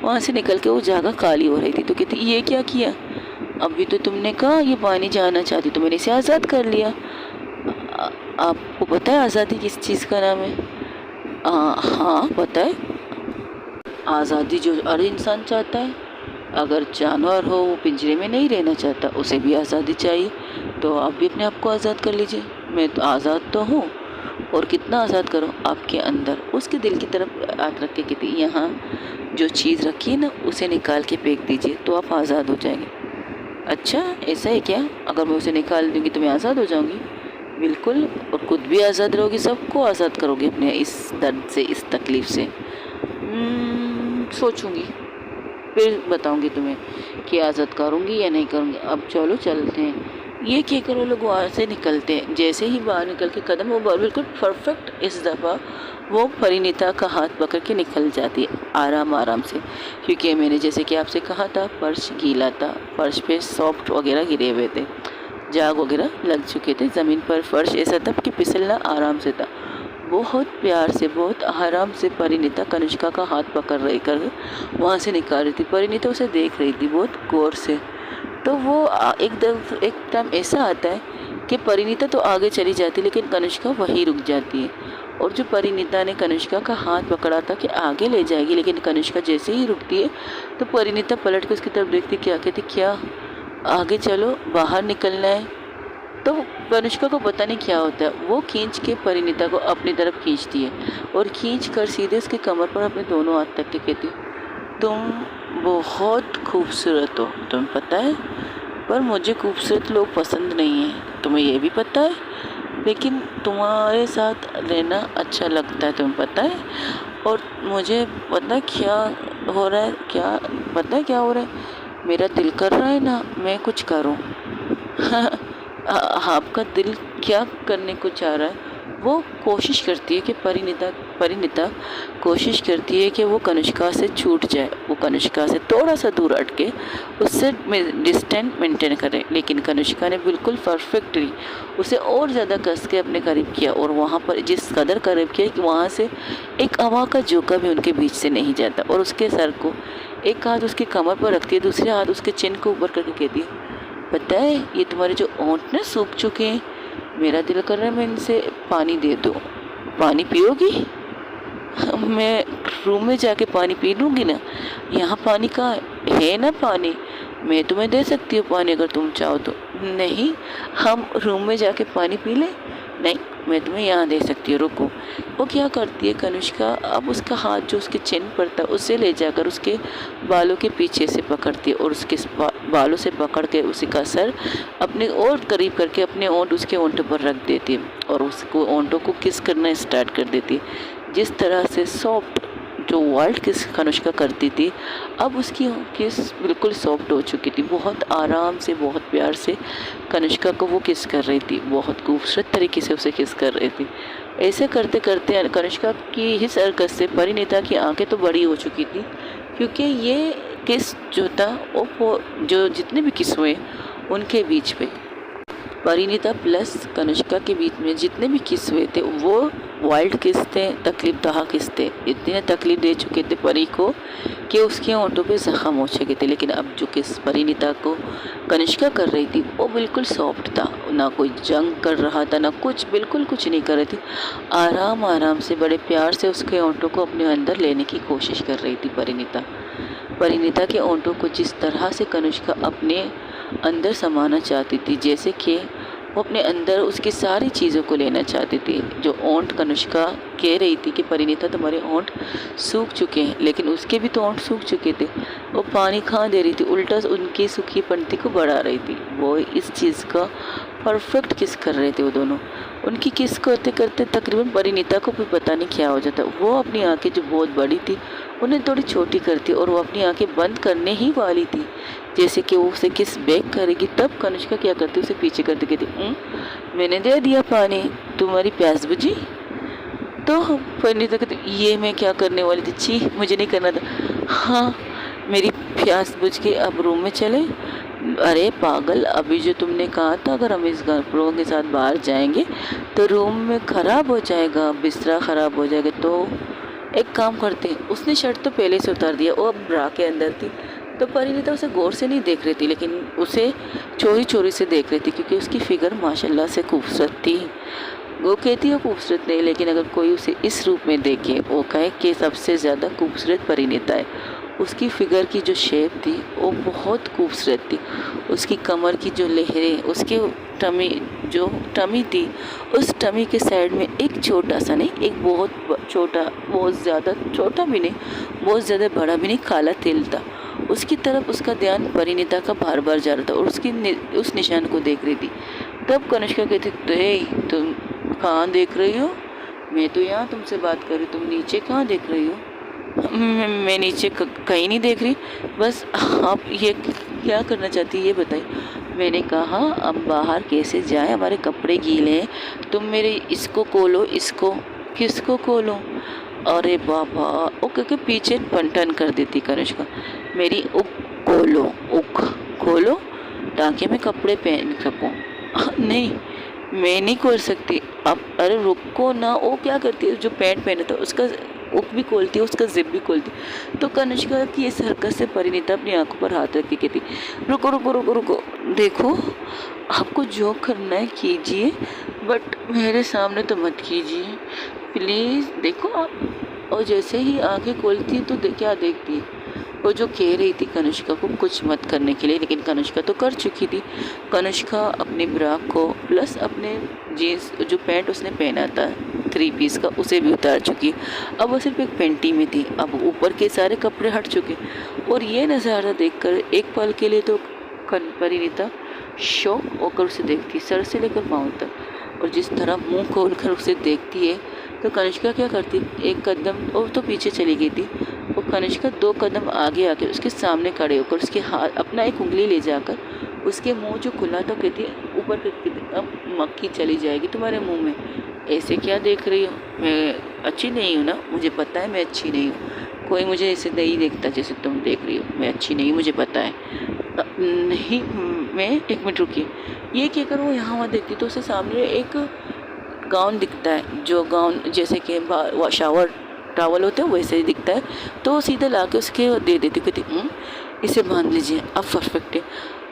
वहाँ से निकल के वो जगह खाली हो रही थी। तो कहती ये क्या किया, अभी तो तुमने कहा ये पानी जाना चाहती, तो मैंने इसे आज़ाद कर लिया। आपको पता है आज़ादी किस चीज़ का नाम है? हाँ पता है। आज़ादी जो हर इंसान चाहता है, अगर जानवर हो वो पिंजरे में नहीं रहना चाहता, उसे भी आज़ादी चाहिए। तो आप भी अपने आप को आज़ाद कर लीजिए। मैं तो आज़ाद तो हूँ, और कितना आज़ाद करो आपके अंदर। उसके दिल की तरफ हाथ रख के कहती यहाँ जो चीज़ रखी है ना उसे निकाल के फेंक दीजिए, तो आप आज़ाद हो जाएंगे। अच्छा ऐसा है क्या? अगर मैं उसे निकाल दूँगी तो मैं आज़ाद हो जाऊँगी? बिल्कुल, और खुद भी आज़ाद रहोगी, सबको आज़ाद करोगे अपने इस दर्द से, इस तकलीफ़ से। सोचूंगी फिर बताऊंगी तुम्हें कि आज़ाद करूंगी या नहीं करूंगी। अब चलो चलते हैं। ये क्या करो, लोग वहाँ से निकलते हैं। जैसे ही बाहर निकल के कदम वो बिल्कुल परफेक्ट, इस दफ़ा वो परिणीता का हाथ पकड़ के निकल जाती है आराम आराम से, क्योंकि मैंने जैसे कि आपसे कहा था फर्श गीला था, फर्श पे सॉफ्ट वगैरह गिरे हुए थे, जाग वगैरह लग चुके थे ज़मीन पर। फर्श ऐसा था कि फिसलना आराम से था। बहुत प्यार से, बहुत आराम से परिणीता कनिष्का का हाथ पकड़ रही कर वहाँ से निकाल रही थी। परिणीता उसे देख रही थी बहुत गौर से। तो वो एक टाइम ऐसा आता है कि परिणीता तो आगे चली जाती लेकिन कनिष्का वहीं रुक जाती है। और जो परिणीता ने कनिष्का का हाथ पकड़ा था कि आगे ले जाएगी, लेकिन कनिष्का जैसे ही रुकती है तो परिणीता पलट के उसकी तरफ देखती, क्या कहती, क्या आगे चलो, बाहर निकलना है। तो कनिष्का को पता नहीं क्या होता है, वो खींच के परिणीता को अपनी तरफ खींचती है और खींच कर सीधे उसके कमर पर अपने दोनों हाथ तक के कहती, तुम बहुत खूबसूरत हो, तुम्हें पता है, पर मुझे खूबसूरत लोग पसंद नहीं हैं, तुम्हें ये भी पता है, लेकिन तुम्हारे साथ रहना अच्छा लगता है, तुम्हें पता है। और मुझे पता है क्या हो रहा है, क्या पता है क्या हो रहा है, मेरा दिल कर रहा है ना मैं कुछ करूं। आपका दिल क्या करने को चाह रहा है? वो कोशिश करती है कि परिणीता कोशिश करती है कि वो कनिष्का से छूट जाए, वो कनिष्का से थोड़ा सा दूर हट के उससे डिस्टेंस मेंटेन करे, लेकिन कनिष्का ने बिल्कुल परफेक्टली उसे और ज़्यादा कस के अपने करीब किया, और वहाँ पर जिस कदर करीब किया कि वहाँ से एक हवा का झोंका भी उनके बीच से नहीं जाता। और उसके सर को एक हाथ उसके कमर पर रखती है, दूसरे हाथ उसके चिन को ऊपर करके कहती है, पता है ये तुम्हारे जो होंठ ना सूख चुके हैं, मेरा दिल कर रहा है मैं इनसे पानी दे दूँ, पानी पियोगी? मैं रूम में जाके पानी पी लूँगी ना, यहाँ पानी कहाँ है ना पानी, मैं तुम्हें दे सकती हूँ पानी अगर तुम चाहो तो। नहीं, हम रूम में जाके पानी पी लें। नहीं, मैं तुम्हें यहाँ दे सकती हूँ, रुको। वो क्या करती है कनिष्का, अब उसका हाथ जो उसके चिन पर था उससे ले जाकर उसके बालों के पीछे से पकड़ती है और उसके बालों से पकड़ के उसका सर अपने और करीब करके अपने ओंठ उसके ओंठों पर रख देती है और उसको ओंठों को किस करना स्टार्ट कर देती है। जिस तरह से सॉफ्ट जो वाइल्ड किस कनिष्का करती थी, अब उसकी किस बिल्कुल सॉफ्ट हो चुकी थी। बहुत आराम से, बहुत प्यार से कनिष्का को वो किस कर रही थी, बहुत खूबसूरत तरीके से उसे किस कर रही थी। ऐसे करते करते कनिष्का की इस हरकत से परिणीता की आंखें तो बड़ी हो चुकी थी, क्योंकि ये किस जो था वो जो जितने भी किस हुए उनके बीच में परिणीता प्लस कनिष्का के बीच में जितने भी किस हुए थे वो वाइल्ड किस थे, तकलीफ दहा किस थे। इतने तकलीफ दे चुके थे परी को कि उसके होंठों पे जख्म हो चुके थे। लेकिन अब जो किस परिणीता को कनिष्का कर रही थी वो बिल्कुल सॉफ्ट था, ना कोई जंग कर रहा था, ना कुछ, बिल्कुल कुछ नहीं कर रही थी। आराम आराम से बड़े प्यार से उसके होंठों को अपने अंदर लेने की कोशिश कर रही थी परिणीता। परिणीता के होंठों को जिस तरह से कनिष्का अपने अंदर समाना चाहती थी, जैसे कि वो अपने अंदर उसकी सारी चीज़ों को लेना चाहती थी। जो ओंठ कनिष्का कह रही थी कि परिणीता तुम्हारे ओंठ सूख चुके हैं, लेकिन उसके भी तो ओंठ सूख चुके थे। वो पानी कहाँ दे रही थी, उल्टा उनकी सूखी पंक्ति को बढ़ा रही थी। वो इस चीज़ का परफेक्ट किस कर रहे थे वो दोनों। उनकी किस करते करते तकरीबन परिणीता को भी पता नहीं क्या हो जाता। वो अपनी आंखें जो बहुत बड़ी थी उन्हें थोड़ी छोटी करती और वो अपनी आंखें बंद करने ही वाली थी, जैसे कि वो उसे किस बैक करेगी। तब कनिष्का क्या करती, उसे पीछे करती कहती मैंने दे दिया पानी, तुम्हारी प्यास बुझी। तो परिणीता कहती ये मैं क्या करने वाली थी, छी मुझे नहीं करना था। हाँ मेरी प्यास बुझ गई, अब रूम में चले। अरे पागल, अभी जो तुमने कहा था अगर हम इस गर्लफ्रेंड के साथ बाहर जाएंगे तो रूम में ख़राब हो जाएगा, बिस्तरा ख़राब हो जाएगा। तो एक काम करते हैं, उसने शर्ट तो पहले से उतार दिया, वो अब ब्रा के अंदर थी। तो परिणीता उसे गौर से नहीं देख रही थी, लेकिन उसे चोरी चोरी से देख रही थी, क्योंकि उसकी फ़िगर माशाल्लाह से खूबसूरत थी। वो कहती है खूबसूरत नहीं, लेकिन अगर कोई उसे इस रूप में देखे वो कहे कि सबसे ज़्यादा खूबसूरत परिणीता है। उसकी फ़िगर की जो शेप थी वो बहुत खूबसूरत थी। उसकी कमर की जो लहरें, उसके टमी थी, उस टमी के साइड में एक छोटा सा नहीं, एक बहुत छोटा, बहुत ज़्यादा छोटा भी नहीं, बहुत ज़्यादा बड़ा भी नहीं, काला तिल था। उसकी तरफ उसका ध्यान परिणीता का बार बार जा रहा था और उस निशान को देख रही थी। तब कनिष्का कहती तुम कहाँ देख रही हो, मैं तो यहाँ तुमसे बात कर रही, तुम नीचे कहाँ देख रही हो। मैं नीचे कहीं नहीं देख रही, बस आप ये क्या करना चाहती है ये बताइए। मैंने कहा अब बाहर कैसे जाए, हमारे कपड़े गीले हैं, तुम मेरे इसको खोलो। इसको किसको खोलो, अरे बाबा, वो क्योंकि पीछे पंटन कर देती कनिष्का। मेरी उक खोलो, उक खोलो ताकि मैं कपड़े पहन सकूं। नहीं मैं नहीं खोल सकती आप, अरे रुको ना। वो क्या करती है, जो पैंट पहना था उसका उक भी खोलती है, उसका जिप भी खोलती। तो कनिष्का की इस हरकत से परिणीता अपनी आंखों पर हाथ रख के कहती रुको रुको रुको रुको, देखो आपको जो करना है कीजिए, बट मेरे सामने तो मत कीजिए प्लीज़। देखो आप, और जैसे ही आंखें खोलती है तो क्या देखती है, वो जो कह रही थी कनिष्का को कुछ मत करने के लिए, लेकिन कनिष्का तो कर चुकी थी। कनिष्का अपने ब्रा को प्लस अपने जीन्स जो पैंट उसने पहना था 3 पीस का उसे भी उतार चुकी। अब वो सिर्फ एक पैंटी में थी, अब ऊपर के सारे कपड़े हट चुके। और ये नज़ारा देखकर एक पल के लिए तो परिणीता शॉक होकर उसे देखती, सर से लेकर पाँव तक, और जिस तरह मुंह खोलकर उसे देखती है। तो कनिष्का क्या करती, एक कदम और तो पीछे चली गई थी, वो कनिष्का 2 कदम आगे आके उसके सामने खड़े होकर उसके हाथ अपना एक उंगली ले जाकर उसके मुंह जो खुला था कहती है ऊपर करके, अब मक्खी चली जाएगी तुम्हारे मुंह में, ऐसे क्या देख रही हो, मैं अच्छी नहीं हूँ ना, मुझे पता है मैं अच्छी नहीं हूँ, कोई मुझे ऐसे नहीं देखता जैसे तुम देख रही हो, मैं अच्छी नहीं, मुझे पता है। नहीं मैं, 1 मिनट रुकिए। ये कहकर वो यहाँ वहाँ देखती तो उसे सामने एक गाउन दिखता है, जो गाउन जैसे कि शावर टॉवल होते हैं वैसे ही दिखता है। तो सीधा ला के उसके दे देती, कहती इसे बांध लीजिए, अब परफेक्ट है।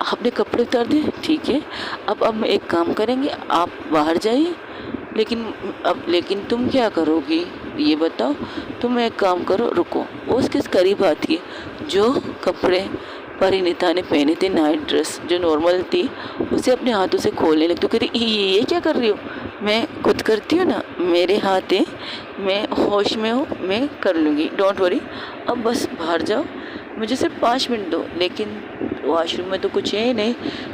आपने कपड़े उतार दिए, ठीक है, अब हम एक काम करेंगे, आप बाहर जाइए, लेकिन तुम क्या करोगी, ये बताओ, तुम एक काम करो, रुको। वो उसके करीब आती है, जो कपड़े परिणीता ने पहने थे, नाइट ड्रेस जो नॉर्मल थी, उसे अपने हाथों से खोलने लगती। तो कहती ये क्या कर रही हो? मैं खुद करती हूँ ना, मेरे हाथ हैं, मैं होश में हूँ, मैं कर लूँगी, डोंट वरी। अब बस बाहर जाओ, मुझे सिर्फ 5 मिनट दो। लेकिन वॉशरूम में तो कुछ है ही नहीं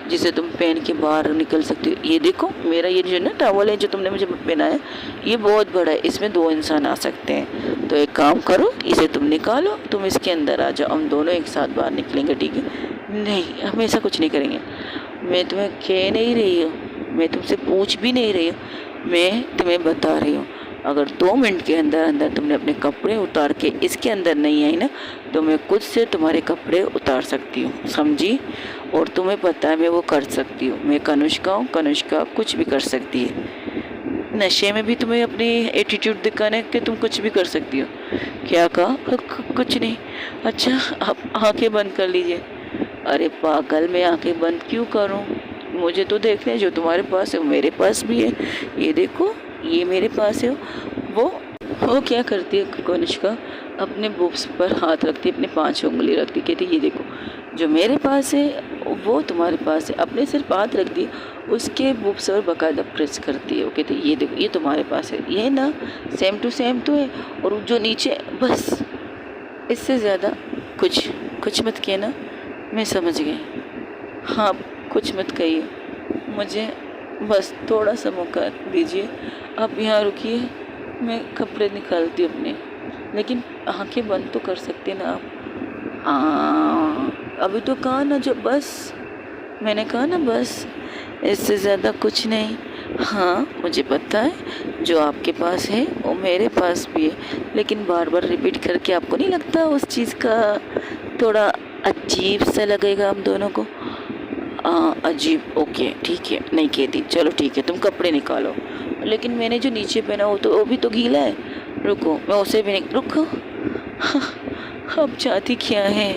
जिसे तुम पहन के बाहर निकल सकती हो। ये देखो, मेरा ये जो ना टॉवल है जो तुमने मुझे पहना है, ये बहुत बड़ा है, इसमें 2 इंसान आ सकते हैं। तो एक काम करो, इसे तुम निकालो, तुम इसके अंदर आ जाओ, हम दोनों एक साथ बाहर निकलेंगे, ठीक है? नहीं, हम ऐसा कुछ नहीं करेंगे। मैं तुम्हें कह नहीं रही हूँ, मैं तुमसे पूछ भी नहीं रही हूँ, मैं तुम्हें बता रही हूँ। अगर 2 मिनट के अंदर अंदर तुमने अपने कपड़े उतार के इसके अंदर नहीं आई ना, तो मैं खुद से तुम्हारे कपड़े उतार सकती हूँ, समझी? और तुम्हें पता है मैं वो कर सकती हूँ, मैं कनुष्का हूँ, कनुष्का कुछ भी कर सकती है। नशे में भी तुम्हें अपनी एटीट्यूड दिखाना है कि तुम कुछ भी कर सकती हो। क्या कहा? कुछ नहीं। अच्छा, आप आंखें बंद कर लीजिए। अरे पागल, मैं आंखें बंद क्यों करूँ? मुझे तो देखने, जो तुम्हारे पास है वो मेरे पास भी है। ये देखो, ये मेरे पास है। वो क्या करती है कनिष्का? अपने बुक्स पर हाथ रखती है, अपने 5 उंगली रखती, कहती ये देखो, जो मेरे पास है वो तुम्हारे पास है। अपने सिर्फ हाथ रख दी, उसके बुक्स पर बाकायदा प्रेस करती है। वो कहती है ये देखो, ये तुम्हारे पास है, ये ना सेम टू सेम तो है। और जो नीचे, बस इससे ज़्यादा कुछ मत कहना, मैं समझ गई। हाँ, कुछ मत कहिए, मुझे बस थोड़ा सा मौका दीजिए। आप यहाँ रुकिए, मैं कपड़े निकालती हूँ अपने, लेकिन आंखें बंद तो कर सकते ना आप? अभी तो कहा ना, जो बस मैंने कहा ना, बस इससे ज़्यादा कुछ नहीं। हाँ, मुझे पता है जो आपके पास है वो मेरे पास भी है, लेकिन बार बार रिपीट करके आपको नहीं लगता उस चीज़ का थोड़ा अजीब सा लगेगा हम दोनों को? अजीब, ओके ठीक है, नहीं कहती, चलो ठीक है, तुम कपड़े निकालो। लेकिन मैंने जो नीचे पहना वो भी तो गीला है। रुको, मैं उसे भी नहीं, रुको। अब चाहती क्या है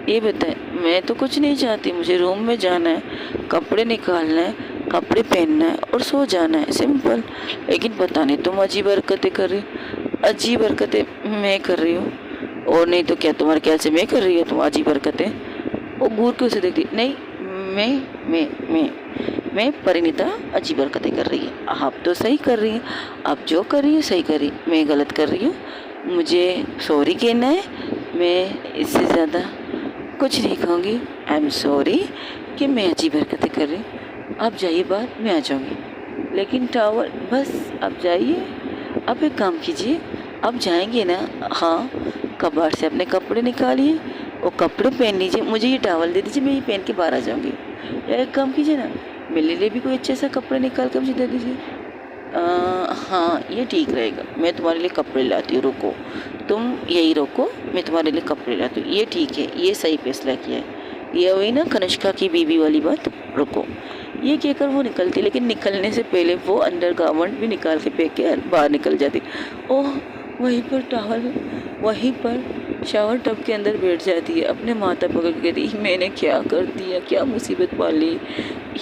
ये बताए? मैं तो कुछ नहीं चाहती, मुझे रूम में जाना है, कपड़े निकालना है, कपड़े पहनना है और सो जाना है, सिंपल। लेकिन पता नहीं तुम अजीब हरकतें कर रही हो। अजीब हरकतें मैं कर रही हूँ? और नहीं तो क्या, तुम्हारे ख्याल से मैं कर रही हूँ तुम अजीब हरकतें? वो घूर के उसे देखती, नहीं, मैं परिणीता अजीब हरकतें कर रही है। आप तो सही कर रही हैं, आप जो कर रही है सही कर रही, मैं गलत कर रही हूँ, मुझे सॉरी कहना है। मैं इससे ज़्यादा कुछ नहीं कहूँगी। आई एम सॉरी कि मैं अजीब हरकतें कर रही हूँ। आप जाइए बाहर, मैं आ जाऊँगी। लेकिन टावल, बस आप जाइए। आप एक काम कीजिए, आप जाएंगे ना, हाँ, कबाड़ से अपने कपड़े निकालिए, वो कपड़े पहन लीजिए, मुझे ये टावल दे दीजिए, मैं ये पहन के बाहर आ जाऊँगी। या एक काम कीजिए ना, मेरे लिए भी कोई अच्छे सा कपड़े निकाल कर मुझे दे दीजिए। हाँ, ये ठीक रहेगा, मैं तुम्हारे लिए कपड़े लाती हूँ, रुको, तुम यही रोको, मैं तुम्हारे लिए कपड़े लाती हूँ। ये ठीक है, ये सही फैसला किया है। ये हुई ना कनिष्का की बीवी वाली बात। रुको, ये कहकर वो निकलती, लेकिन निकलने से पहले वो अंडर गारमेंट भी निकाल के फेंक के बाहर निकल जाती। ओह, वहीं पर टॉवल, वहीं पर शावर टब के अंदर बैठ जाती है, अपने माथा पकड़ के कहती, मैंने क्या कर दिया, क्या मुसीबत पाली।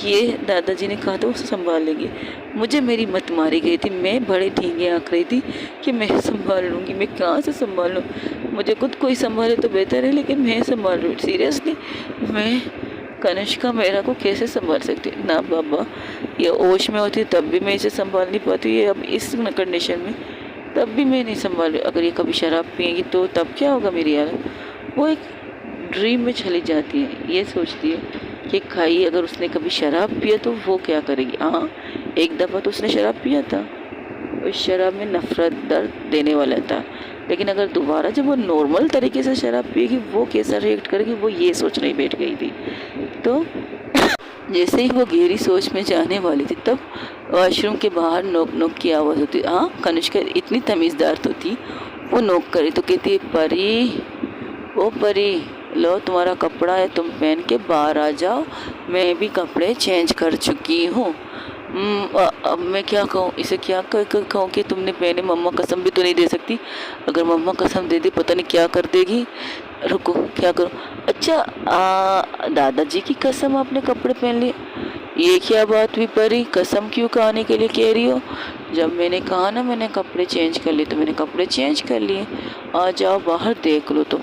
ये दादाजी ने कहा था उसे संभाल लेंगे, मुझे मेरी मत मारी गई थी, मैं बड़े ढींगे आँक रही थी कि मैं संभाल लूँगी। मैं कहाँ से संभाल लूँ? मुझे खुद कोई संभाले तो बेहतर है, लेकिन मैं संभाल लूँ? सीरियसली, मैं कनिष्का मेरा को कैसे संभाल सकती? ना बाबा, ये होश में होती तब भी मैं इसे संभाल नहीं पाती, ये अब इस कंडीशन में तब भी मैं नहीं संभाल। अगर ये कभी शराब पिएगी तो तब क्या होगा मेरी हालत? वो एक ड्रीम में चली जाती है, ये सोचती है कि खाई अगर उसने कभी शराब पिया तो वो क्या करेगी। हाँ, एक दफ़ा तो उसने शराब पिया था, उस शराब में नफ़रत, दर्द देने वाला था, लेकिन अगर दोबारा जब वो नॉर्मल तरीके से शराब पिएगी वो कैसा रिएक्ट करेगी, वो ये सोच नहीं बैठ गई थी। तो जैसे ही वो गहरी सोच में जाने वाली थी, तब वॉशरूम के बाहर नोक नोक की आवाज़ होती। हाँ, कनिष्का इतनी तमीज़दार तो थी, वो नोक करे तो कहती है, परी, ओ परी, लो तुम्हारा कपड़ा है, तुम पहन के बाहर आ जाओ, मैं भी कपड़े चेंज कर चुकी हूँ। अब मैं क्या कहूँ इसे, क्या कहूँ कि तुमने पहने? मम्मा कसम भी तो नहीं दे सकती, अगर मम्मा कसम दे दी पता नहीं क्या कर देगी। रुको, क्या करूँ? अच्छा, दादाजी की कसम आपने कपड़े पहन लिए? ये क्या बात हुई परी, कसम क्यों खाने के लिए कह रही हो? जब मैंने कहा ना मैंने कपड़े चेंज कर लिए तो मैंने कपड़े चेंज कर लिए। आ जाओ बाहर देख लो तुम।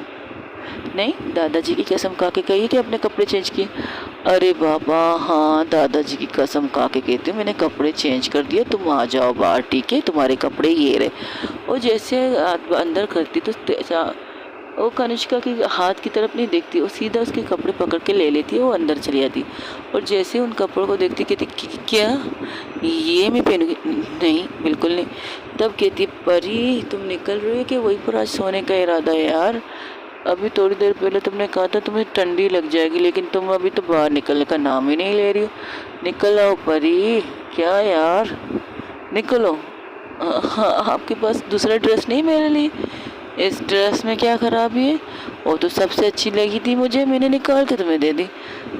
नहीं, दादाजी की कसम खा के कहिए कि अपने कपड़े चेंज किए। अरे बाबा हाँ, दादाजी की कसम खा के कहती हूँ मैंने कपड़े चेंज कर दिए, तुम आ जाओ बाहर, ठीक है? तुम्हारे कपड़े ये रहे। और जैसे अंदर करती तो वो कनिष्का के हाथ की तरफ नहीं देखती, वो सीधा उसके कपड़े पकड़ के ले लेती है, वो अंदर चली जाती। और जैसे उन कपड़ों को देखती कहती क्या ये मैं पहनूंगी? नहीं बिल्कुल नहीं। तब कहती परी तुम निकल रही हो कि वहीं पर आज सोने का इरादा है यार? अभी थोड़ी देर पहले तुमने कहा था तुम्हें ठंडी लग जाएगी, लेकिन तुम अभी तो बाहर निकलने का नाम ही नहीं ले रही हो। निकल आओ परी। क्या यार, निकलो। हाँ, आपके पास दूसरा ड्रेस नहीं मेरे लिए? इस ड्रेस में क्या खराबी है? वो तो सबसे अच्छी लगी थी मुझे, मैंने निकाल के तुम्हें दे दी।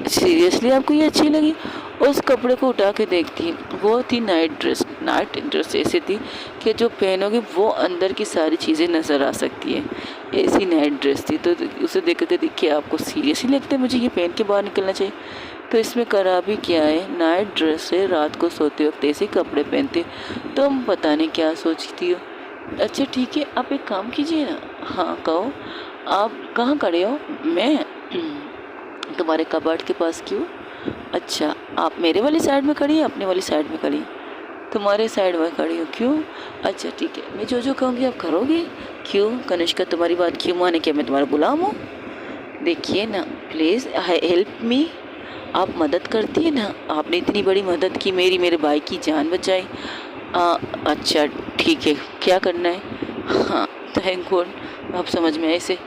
सीरियसली आपको ये अच्छी लगी? उस कपड़े को उठा के देखती, वो थी नाइट ड्रेस। नाइट ड्रेस ऐसी थी कि जो पहनोगे वो अंदर की सारी चीज़ें नज़र आ सकती है, ऐसी नाइट ड्रेस थी। तो उसे देख के कहती कि आपको सीरियसली लगता है मुझे ये पहन के बाहर निकलना चाहिए? तो इसमें खराबी क्या है? नाइट ड्रेस से रात को सोते वक्त ऐसे कपड़े पहनते, तुम पता नहीं क्या सोचती हो। अच्छा ठीक है, आप एक काम कीजिए ना। हाँ कहो, आप कहाँ खड़े हो? मैं तुम्हारे कबर्ड के पास। क्यों? अच्छा, आप मेरे वाली साइड में खड़ी हैं, अपने वाली साइड में खड़ी हैं? तुम्हारे साइड में खड़ी हो। क्यों? अच्छा ठीक है, मैं जो कहूँगी आप करोगे? क्यों कनिष्का, तुम्हारी बात क्यों माने? क्या मैं तुम्हारा गुलाम हूँ? देखिए ना, प्लीज़ हेल्प मी। आप मदद करती है ना, आपने इतनी बड़ी मदद की, मेरे भाई की जान बचाई। अच्छा ठीक है, क्या करना है? हाँ थैंक गॉड, आप समझ में आए से।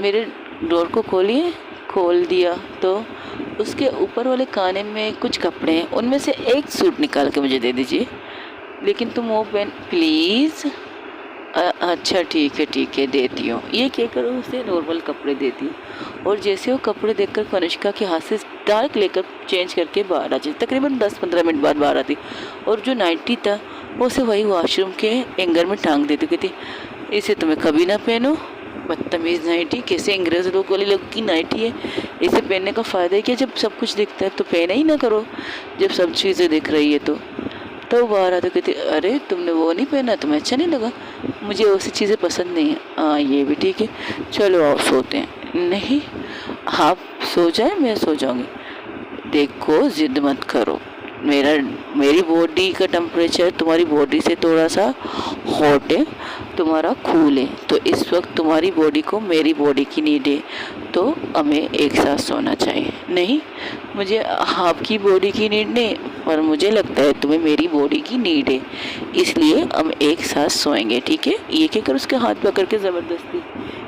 मेरे डोर को खोलिए। खोल दिया तो उसके ऊपर वाले खाने में कुछ कपड़े हैं, उनमें से एक सूट निकाल के मुझे दे दीजिए। लेकिन तुम वो पहन प्लीज़। अच्छा ठीक है देती हूँ। ये क्या करो, उसे नॉर्मल कपड़े देती हूँ। और जैसे वो कपड़े देखकर कनिष्का के हाथ से डायरेक्ट लेकर चेंज करके बाहर आ जाती। तकरीबन 10-15 मिनट बाद बाहर आती और जो नाइटी था वो उसे वही वॉशरूम के एंगर में टांग देती। कहती इसे तुम्हें कभी ना पहनो, बदतमीज़ नाइटी, कैसे अंग्रेज लोग वाली लोग की नाइटी है, इसे पहनने का फ़ायदा है क्या? जब सब कुछ दिखता है तो पहना ही ना करो, जब सब चीज़ें दिख रही है तो बाहर आते कहती अरे तुमने वो नहीं पहना, तुम्हें अच्छा नहीं लगा? मुझे वैसी चीज़ें पसंद नहीं है। हाँ ये भी ठीक है, चलो आओ सोते हैं। नहीं, आप सो जाए, मैं सो जाऊँगी। देखो ज़िद मत करो, मेरी बॉडी का टेम्परेचर तुम्हारी बॉडी से थोड़ा सा हॉट है, तुम्हारा कूल है, तो इस वक्त तुम्हारी बॉडी को मेरी बॉडी की नीड है, तो हमें एक साथ सोना चाहिए। नहीं, मुझे आपकी बॉडी की नीड नहीं, पर मुझे लगता है तुम्हें मेरी बॉडी की नीड है, इसलिए हम एक साथ सोएंगे, ठीक है? ये कहकर उसके हाथ पकड़ के ज़बरदस्ती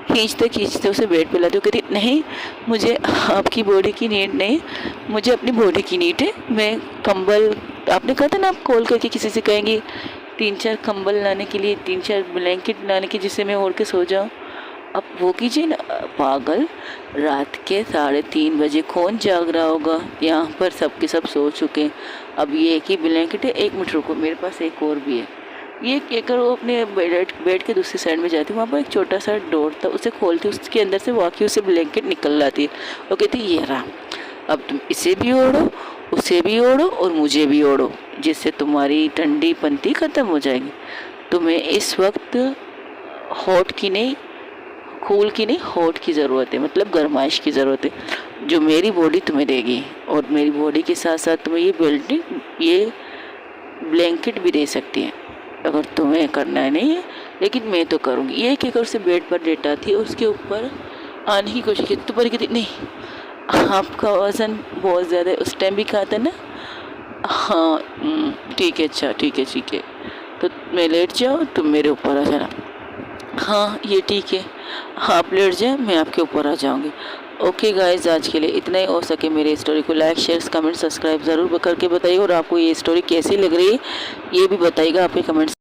खींचते उसे बेड पे लाते हो। कहती नहीं, मुझे आपकी बॉडी की नीड नहीं, मुझे अपनी बॉडी की नीड है। मैं कंबल, आपने कहा था ना आप कॉल करके किसी से कहेंगे 3-4 कंबल लाने के लिए, 3-4 ब्लैंकेट लाने के जिससे मैं ओढ़ के सो जाऊँ। अब वो कीजिए ना। पागल, रात के 3:30 बजे कौन जाग रहा होगा? यहाँ पर सब के सब सो चुके हैं। अब ये एक ही ब्लैंकेट है, 1 मिनट रुको, मेरे पास एक और भी है। ये कहकर वो अपने बेड के दूसरी साइड में जाती, वहाँ पर एक छोटा सा डोर था, उसे खोलती, उसके अंदर से वाकई उसे ब्लैंकेट निकल लाती है और कहती ये रहा, अब तुम इसे भी ओढ़ो, उसे भी ओढ़ो और मुझे भी ओढ़ो, जिससे तुम्हारी ठंडी पंती ख़त्म हो जाएगी। तुम्हें इस वक्त हॉट की नहीं, कूल की नहीं, हॉट की ज़रूरत है, मतलब गर्माइश की ज़रूरत है, जो मेरी बॉडी तुम्हें देगी। और मेरी बॉडी के साथ साथ तुम्हें ये ब्लैंकेट भी दे सकती है अगर तुम्हें करना है। नहीं है, लेकिन मैं तो करूँगी। ये कहकर उसे बेड पर लेटा थी, उसके ऊपर आने की कोशिश की तो पर कहती नहीं, आपका वज़न बहुत ज़्यादा है, उस टाइम भी कहा था ना। हाँ ठीक है, अच्छा ठीक है, तो मैं लेट जाओ, तुम मेरे ऊपर आ जाना। हाँ ये ठीक है, आप लेट जाए, मैं आपके ऊपर आ जाऊँगी। ओके गाइस, आज के लिए इतना ही। हो सके मेरी स्टोरी को लाइक, शेयर, कमेंट, सब्सक्राइब ज़रूर करके बताइए, और आपको ये स्टोरी कैसी लग रही है ये भी बताइएगा आपके कमेंट्स।